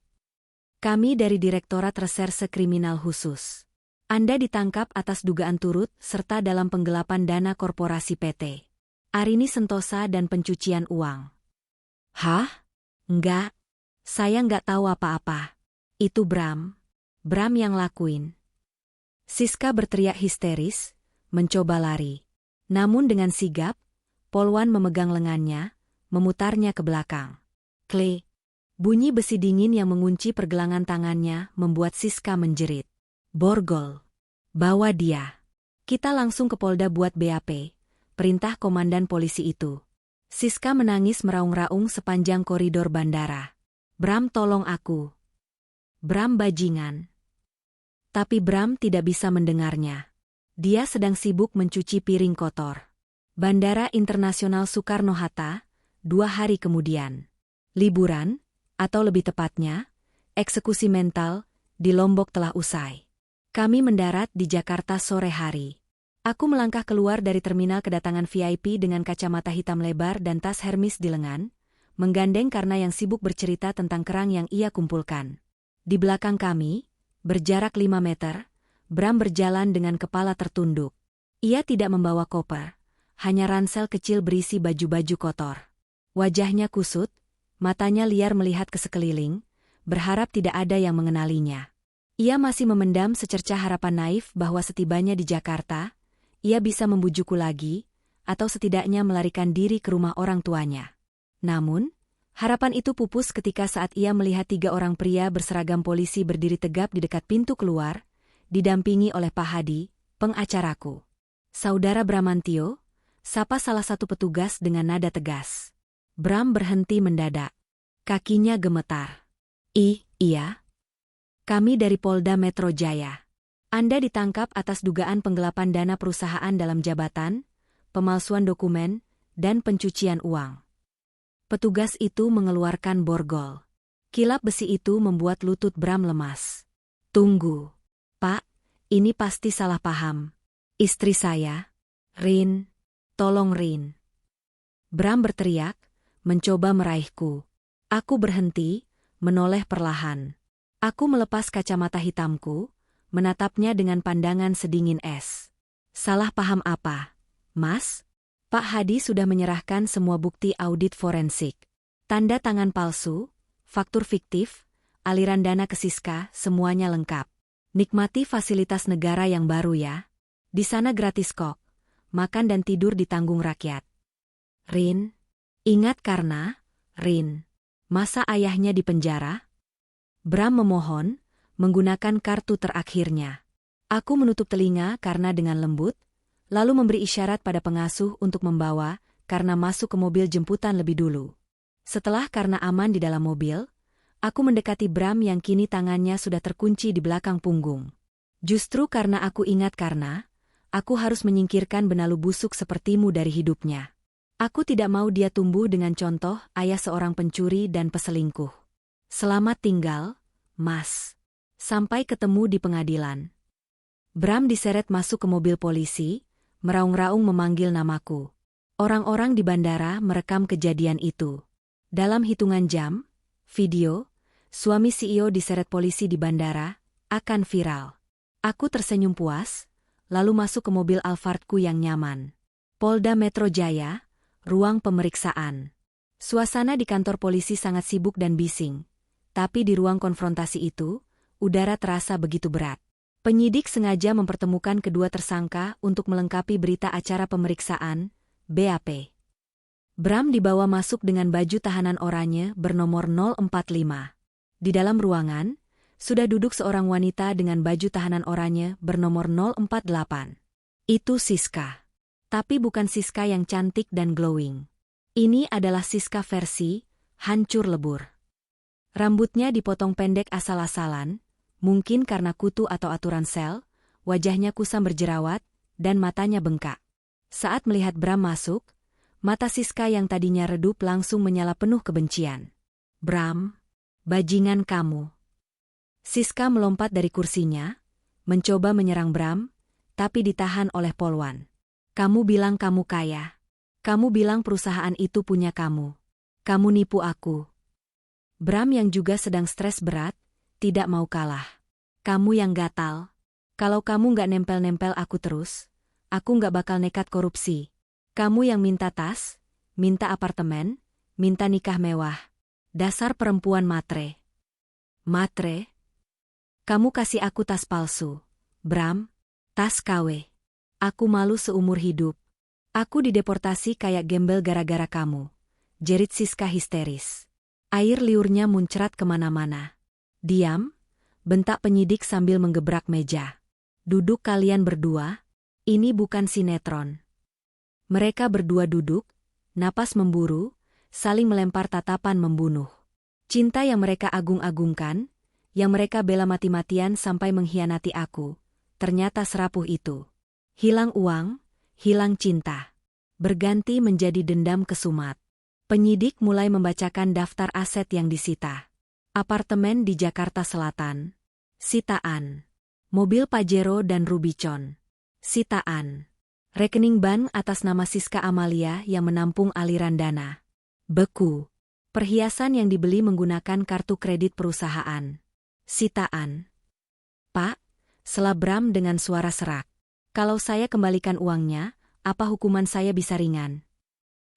Kami dari Direktorat Reserse Kriminal Khusus. Anda ditangkap atas dugaan turut serta dalam penggelapan dana korporasi PT Arini Sentosa dan pencucian uang. Hah? Enggak. Saya enggak tahu apa-apa. Itu Bram. Bram yang lakuin. Siska berteriak histeris, mencoba lari. Namun dengan sigap, Polwan memegang lengannya, memutarnya ke belakang. Klik. Bunyi besi dingin yang mengunci pergelangan tangannya membuat Siska menjerit. Borgol. Bawa dia. Kita langsung ke Polda buat BAP, perintah komandan polisi itu. Siska menangis meraung-raung sepanjang koridor bandara. Bram tolong aku. Bram bajingan. Tapi Bram tidak bisa mendengarnya. Dia sedang sibuk mencuci piring kotor. Bandara Internasional Soekarno-Hatta, 2 hari kemudian. Liburan, atau lebih tepatnya, eksekusi mental, di Lombok telah usai. Kami mendarat di Jakarta sore hari. Aku melangkah keluar dari terminal kedatangan VIP dengan kacamata hitam lebar dan tas Hermes di lengan, menggandeng karena yang sibuk bercerita tentang kerang yang ia kumpulkan. Di belakang kami, berjarak 5 meter, Bram berjalan dengan kepala tertunduk. Ia tidak membawa koper, hanya ransel kecil berisi baju-baju kotor. Wajahnya kusut, matanya liar melihat ke sekeliling, berharap tidak ada yang mengenalinya. Ia masih memendam secercah harapan naif bahwa setibanya di Jakarta, ia bisa membujukku lagi, atau setidaknya melarikan diri ke rumah orang tuanya. Namun, harapan itu pupus ketika saat ia melihat 3 orang pria berseragam polisi berdiri tegap di dekat pintu keluar, didampingi oleh Pak Hadi, pengacaraku. Saudara Bramantio, sapa salah satu petugas dengan nada tegas. Bram berhenti mendadak. Kakinya gemetar. Iya. Kami dari Polda Metro Jaya. Anda ditangkap atas dugaan penggelapan dana perusahaan dalam jabatan, pemalsuan dokumen, dan pencucian uang. Petugas itu mengeluarkan borgol. Kilap besi itu membuat lutut Bram lemas. Tunggu. Pak, ini pasti salah paham. Istri saya, Rin, tolong Rin. Bram berteriak, mencoba meraihku. Aku berhenti, menoleh perlahan. Aku melepas kacamata hitamku, menatapnya dengan pandangan sedingin es. Salah paham apa, Mas? Pak Hadi sudah menyerahkan semua bukti audit forensik. Tanda tangan palsu, faktur fiktif, aliran dana ke Siska, semuanya lengkap. Nikmati fasilitas negara yang baru ya. Di sana gratis kok. Makan dan tidur ditanggung rakyat. Rin, ingat karena, Rin, masa ayahnya di penjara? Bram memohon, menggunakan kartu terakhirnya. Aku menutup telinga karena dengan lembut, lalu memberi isyarat pada pengasuh untuk membawa, karena masuk ke mobil jemputan lebih dulu. Setelah karena aman di dalam mobil, aku mendekati Bram yang kini tangannya sudah terkunci di belakang punggung. Justru karena aku ingat karena, aku harus menyingkirkan benalu busuk sepertimu dari hidupnya. Aku tidak mau dia tumbuh dengan contoh ayah seorang pencuri dan peselingkuh. Selamat tinggal, Mas. Sampai ketemu di pengadilan. Bram diseret masuk ke mobil polisi, meraung-raung memanggil namaku. Orang-orang di bandara merekam kejadian itu. Dalam hitungan jam, video, suami CEO diseret polisi di bandara, akan viral. Aku tersenyum puas, lalu masuk ke mobil Alphardku yang nyaman. Polda Metro Jaya, ruang pemeriksaan. Suasana di kantor polisi sangat sibuk dan bising. Tapi di ruang konfrontasi itu, udara terasa begitu berat. Penyidik sengaja mempertemukan kedua tersangka untuk melengkapi berita acara pemeriksaan, BAP. Bram dibawa masuk dengan baju tahanan oranye bernomor 045. Di dalam ruangan, sudah duduk seorang wanita dengan baju tahanan oranye bernomor 048. Itu Siska. Tapi bukan Siska yang cantik dan glowing. Ini adalah Siska versi hancur lebur. Rambutnya dipotong pendek asal-asalan, mungkin karena kutu atau aturan sel, wajahnya kusam berjerawat, dan matanya bengkak. Saat melihat Bram masuk, mata Siska yang tadinya redup langsung menyala penuh kebencian. Bram, bajingan kamu. Siska melompat dari kursinya, mencoba menyerang Bram, tapi ditahan oleh Polwan. Kamu bilang kamu kaya. Kamu bilang perusahaan itu punya kamu. Kamu nipu aku. Bram yang juga sedang stres berat, tidak mau kalah. Kamu yang gatal. Kalau kamu nggak nempel-nempel aku terus, aku nggak bakal nekat korupsi. Kamu yang minta tas, minta apartemen, minta nikah mewah. Dasar perempuan matre. Matre? Kamu kasih aku tas palsu. Bram, tas KW. Aku malu seumur hidup. Aku dideportasi kayak gembel gara-gara kamu. Jerit Siska histeris. Air liurnya muncrat kemana-mana. Diam, bentak penyidik sambil menggebrak meja. Duduk kalian berdua, ini bukan sinetron. Mereka berdua duduk, napas memburu, saling melempar tatapan membunuh. Cinta yang mereka agung-agungkan, yang mereka bela mati-matian sampai mengkhianati aku, ternyata serapuh itu. Hilang uang, hilang cinta. Berganti menjadi dendam kesumat. Penyidik mulai membacakan daftar aset yang disita. Apartemen di Jakarta Selatan. Sitaan. Mobil Pajero dan Rubicon. Sitaan. Rekening bank atas nama Siska Amalia yang menampung aliran dana. Beku. Perhiasan yang dibeli menggunakan kartu kredit perusahaan. Sitaan. Pak, sela Bram dengan suara serak. Kalau saya kembalikan uangnya, apa hukuman saya bisa ringan?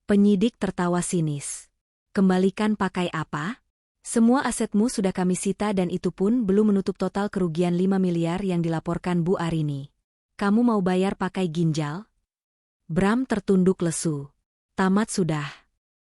Penyidik tertawa sinis. Kembalikan pakai apa? Semua asetmu sudah kami sita dan itu pun belum menutup total kerugian 5 miliar yang dilaporkan Bu Arini. Kamu mau bayar pakai ginjal? Bram tertunduk lesu. Tamat sudah.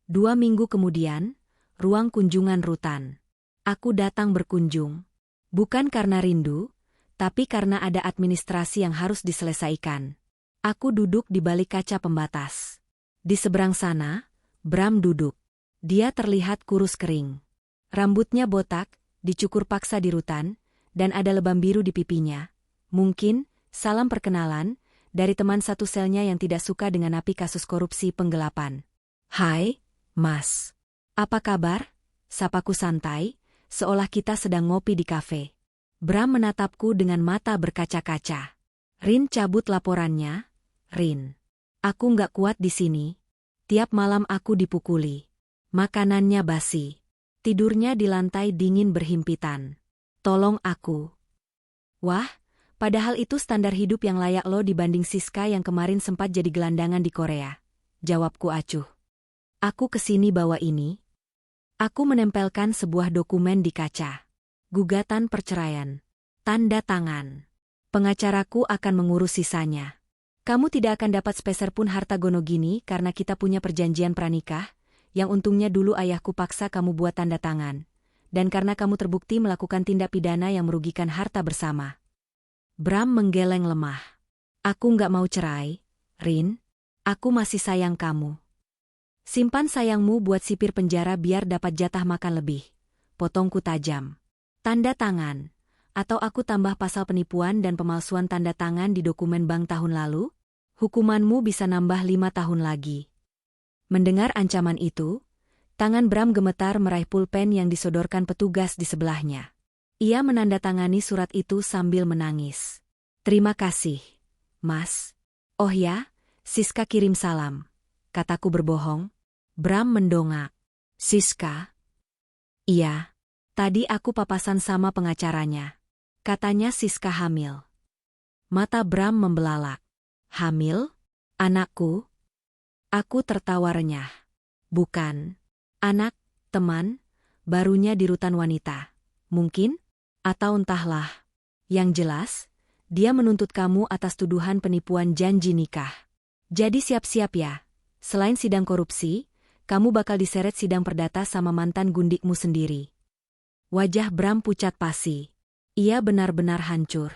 2 minggu kemudian, ruang kunjungan rutan. Aku datang berkunjung. Bukan karena rindu, tapi karena ada administrasi yang harus diselesaikan. Aku duduk di balik kaca pembatas. Di seberang sana, Bram duduk. Dia terlihat kurus kering. Rambutnya botak, dicukur paksa di rutan, dan ada lebam biru di pipinya. Mungkin, salam perkenalan, dari teman satu selnya yang tidak suka dengan napi kasus korupsi penggelapan. Hai, Mas. Apa kabar? Sapaku santai, seolah kita sedang ngopi di kafe. Bram menatapku dengan mata berkaca-kaca. Rin cabut laporannya, Rin. Aku nggak kuat di sini. Tiap malam aku dipukuli. Makanannya basi. Tidurnya di lantai dingin berhimpitan. Tolong aku. Wah, padahal itu standar hidup yang layak lo dibanding Siska yang kemarin sempat jadi gelandangan di Korea. Jawabku acuh. Aku kesini bawa ini. Aku menempelkan sebuah dokumen di kaca. Gugatan perceraian. Tanda tangan. Pengacaraku akan mengurus sisanya. Kamu tidak akan dapat sepeser pun harta Gonogini karena kita punya perjanjian pranikah, yang untungnya dulu ayahku paksa kamu buat tanda tangan. Dan karena kamu terbukti melakukan tindak pidana yang merugikan harta bersama. Bram menggeleng lemah. Aku nggak mau cerai, Rin. Aku masih sayang kamu. Simpan sayangmu buat sipir penjara biar dapat jatah makan lebih. Potongku tajam. Tanda tangan. Atau aku tambah pasal penipuan dan pemalsuan tanda tangan di dokumen bank tahun lalu? Hukumanmu bisa nambah 5 tahun lagi. Mendengar ancaman itu, tangan Bram gemetar meraih pulpen yang disodorkan petugas di sebelahnya. Ia menandatangani surat itu sambil menangis. Terima kasih, Mas. Oh ya, Siska kirim salam. Kataku berbohong. Bram mendongak. Siska? Iya. Tadi aku papasan sama pengacaranya. Katanya Siska hamil. Mata Bram membelalak. Hamil? Anakku? Aku tertawa renyah. Bukan. Anak, teman, barunya di rutan wanita. Mungkin? Atau entahlah. Yang jelas, dia menuntut kamu atas tuduhan penipuan janji nikah. Jadi siap-siap ya. Selain sidang korupsi, kamu bakal diseret sidang perdata sama mantan gundikmu sendiri. Wajah Bram pucat pasi. Ia benar-benar hancur.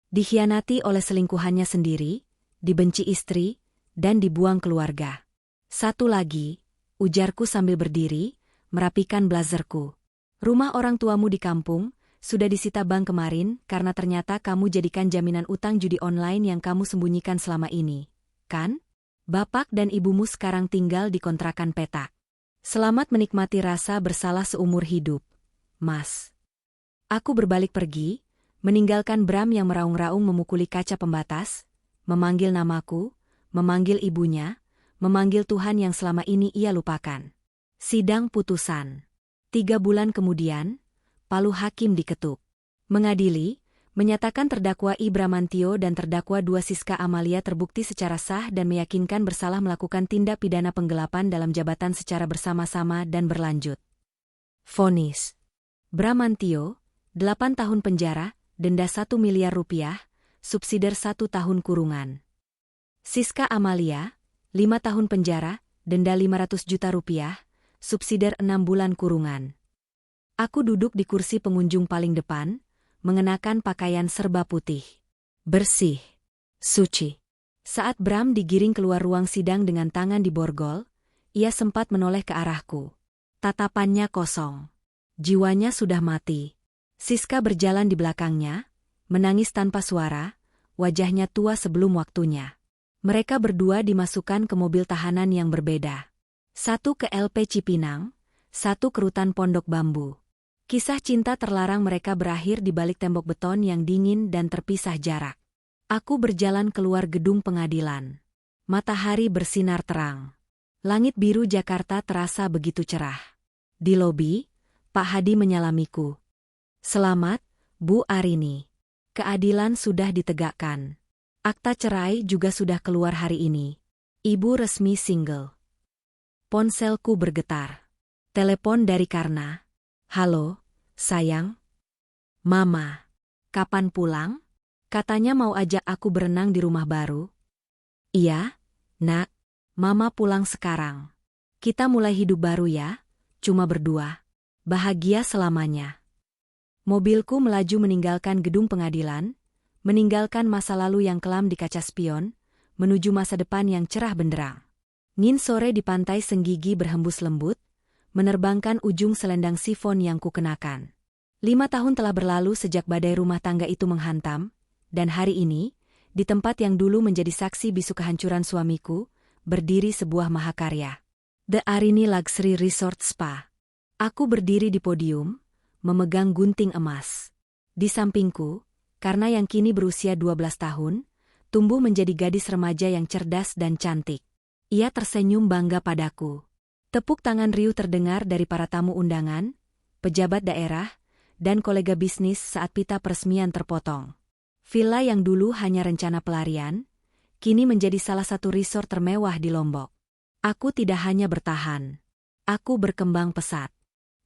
Dikhianati oleh selingkuhannya sendiri, dibenci istri, dan dibuang keluarga. Satu lagi, ujarku sambil berdiri, merapikan blazerku. Rumah orang tuamu di kampung, sudah disita bank kemarin karena ternyata kamu jadikan jaminan utang judi online yang kamu sembunyikan selama ini. Kan? Bapak dan ibumu sekarang tinggal di kontrakan petak. Selamat menikmati rasa bersalah seumur hidup, Mas. Aku berbalik pergi, meninggalkan Bram yang meraung-raung memukuli kaca pembatas, memanggil namaku, memanggil ibunya, memanggil Tuhan yang selama ini ia lupakan. Sidang putusan. 3 bulan kemudian, palu hakim diketuk. Mengadili, menyatakan terdakwa Ibramantio dan terdakwa 2 Siska Amalia terbukti secara sah dan meyakinkan bersalah melakukan tindak pidana penggelapan dalam jabatan secara bersama-sama dan berlanjut. Vonis. Bramantio, 8 tahun penjara, denda 1 miliar rupiah, subsidiar 1 tahun kurungan. Siska Amalia, 5 tahun penjara, denda 500 juta rupiah, subsidiar 6 bulan kurungan. Aku duduk di kursi pengunjung paling depan, mengenakan pakaian serba putih. Bersih. Suci. Saat Bram digiring keluar ruang sidang dengan tangan di borgol, ia sempat menoleh ke arahku. Tatapannya kosong. Jiwanya sudah mati. Siska berjalan di belakangnya, menangis tanpa suara, wajahnya tua sebelum waktunya. Mereka berdua dimasukkan ke mobil tahanan yang berbeda. Satu ke LP Cipinang, satu ke rutan Pondok Bambu. Kisah cinta terlarang mereka berakhir di balik tembok beton yang dingin dan terpisah jarak. Aku berjalan keluar gedung pengadilan. Matahari bersinar terang. Langit biru Jakarta terasa begitu cerah. Di lobi, Pak Hadi menyalamiku. Selamat, Bu Arini. Keadilan sudah ditegakkan. Akta cerai juga sudah keluar hari ini. Ibu resmi single. Ponselku bergetar. Telepon dari Karna. Halo, sayang. Mama, kapan pulang? Katanya mau ajak aku berenang di rumah baru. Iya, Nak. Mama pulang sekarang. Kita mulai hidup baru ya, cuma berdua. Bahagia selamanya. Mobilku melaju meninggalkan gedung pengadilan, meninggalkan masa lalu yang kelam di kaca spion, menuju masa depan yang cerah benderang. Ngin sore di pantai Senggigi berhembus lembut, menerbangkan ujung selendang sifon yang kukenakan. 5 tahun telah berlalu sejak badai rumah tangga itu menghantam, dan hari ini, di tempat yang dulu menjadi saksi bisu kehancuran suamiku, berdiri sebuah mahakarya. The Arini Luxury Resort Spa. Aku berdiri di podium, memegang gunting emas. Di sampingku, karena yang kini berusia 12 tahun, tumbuh menjadi gadis remaja yang cerdas dan cantik. Ia tersenyum bangga padaku. Tepuk tangan riuh terdengar dari para tamu undangan, pejabat daerah, dan kolega bisnis saat pita peresmian terpotong. Villa yang dulu hanya rencana pelarian, kini menjadi salah satu resort termewah di Lombok. Aku tidak hanya bertahan. Aku berkembang pesat.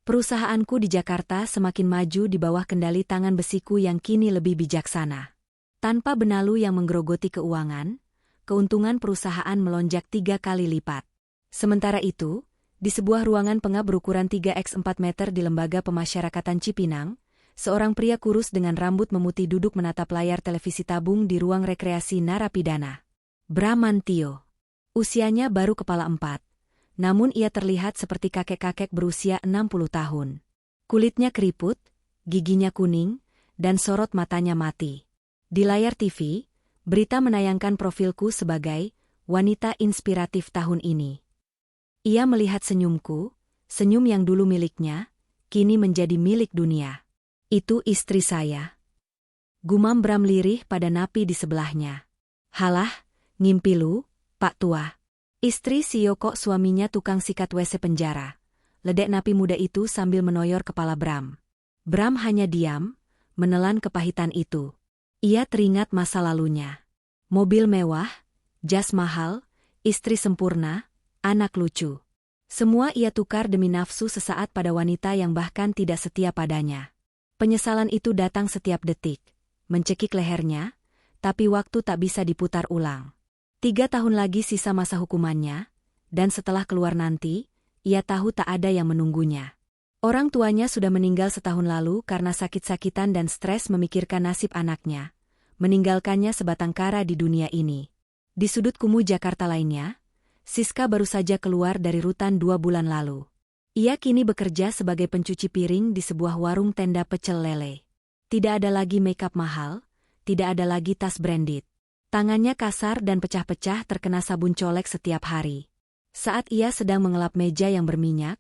Perusahaanku di Jakarta semakin maju di bawah kendali tangan besiku yang kini lebih bijaksana. Tanpa benalu yang menggerogoti keuangan, keuntungan perusahaan melonjak 3 kali lipat. Sementara itu, di sebuah ruangan pengap berukuran 3x4 meter di Lembaga Pemasyarakatan Cipinang, seorang pria kurus dengan rambut memutih duduk menatap layar televisi tabung di ruang rekreasi narapidana. Bramantio. Usianya baru kepala 4. Namun ia terlihat seperti kakek-kakek berusia 60 tahun. Kulitnya keriput, giginya kuning, dan sorot matanya mati. Di layar TV, berita menayangkan profilku sebagai wanita inspiratif tahun ini. Ia melihat senyumku, senyum yang dulu miliknya, kini menjadi milik dunia. Itu istri saya. Gumam Bram lirih pada napi di sebelahnya. Halah, ngimpi lu, Pak Tua. Istri si Yoko suaminya tukang sikat WC penjara. Ledek napi muda itu sambil menoyor kepala Bram. Bram hanya diam, menelan kepahitan itu. Ia teringat masa lalunya. Mobil mewah, jas mahal, istri sempurna, anak lucu. Semua ia tukar demi nafsu sesaat pada wanita yang bahkan tidak setia padanya. Penyesalan itu datang setiap detik, mencekik lehernya, tapi waktu tak bisa diputar ulang. 3 tahun lagi sisa masa hukumannya, dan setelah keluar nanti, ia tahu tak ada yang menunggunya. Orang tuanya sudah meninggal setahun lalu karena sakit-sakitan dan stres memikirkan nasib anaknya, meninggalkannya sebatang kara di dunia ini. Di sudut kumuh Jakarta lainnya, Siska baru saja keluar dari rutan 2 bulan lalu. Ia kini bekerja sebagai pencuci piring di sebuah warung tenda pecel lele. Tidak ada lagi makeup mahal, tidak ada lagi tas branded. Tangannya kasar dan pecah-pecah terkena sabun colek setiap hari. Saat ia sedang mengelap meja yang berminyak,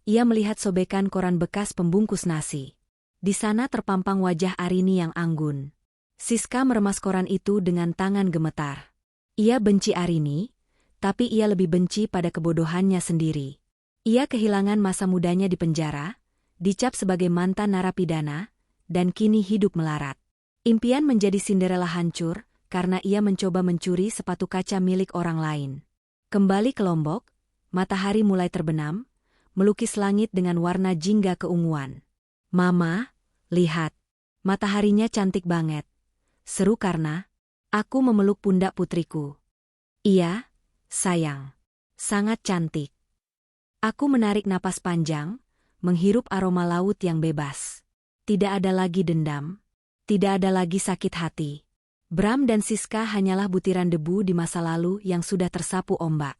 ia melihat sobekan koran bekas pembungkus nasi. Di sana terpampang wajah Arini yang anggun. Siska meremas koran itu dengan tangan gemetar. Ia benci Arini, tapi ia lebih benci pada kebodohannya sendiri. Ia kehilangan masa mudanya di penjara, dicap sebagai mantan narapidana, dan kini hidup melarat. Impian menjadi Cinderella hancur, karena ia mencoba mencuri sepatu kaca milik orang lain. Kembali ke Lombok, matahari mulai terbenam, melukis langit dengan warna jingga keunguan. "Mama, lihat. Mataharinya cantik banget," seru Karna. Aku memeluk pundak putriku. "Iya, sayang. Sangat cantik." Aku menarik napas panjang, menghirup aroma laut yang bebas. Tidak ada lagi dendam. Tidak ada lagi sakit hati. Bram dan Siska hanyalah butiran debu di masa lalu yang sudah tersapu ombak.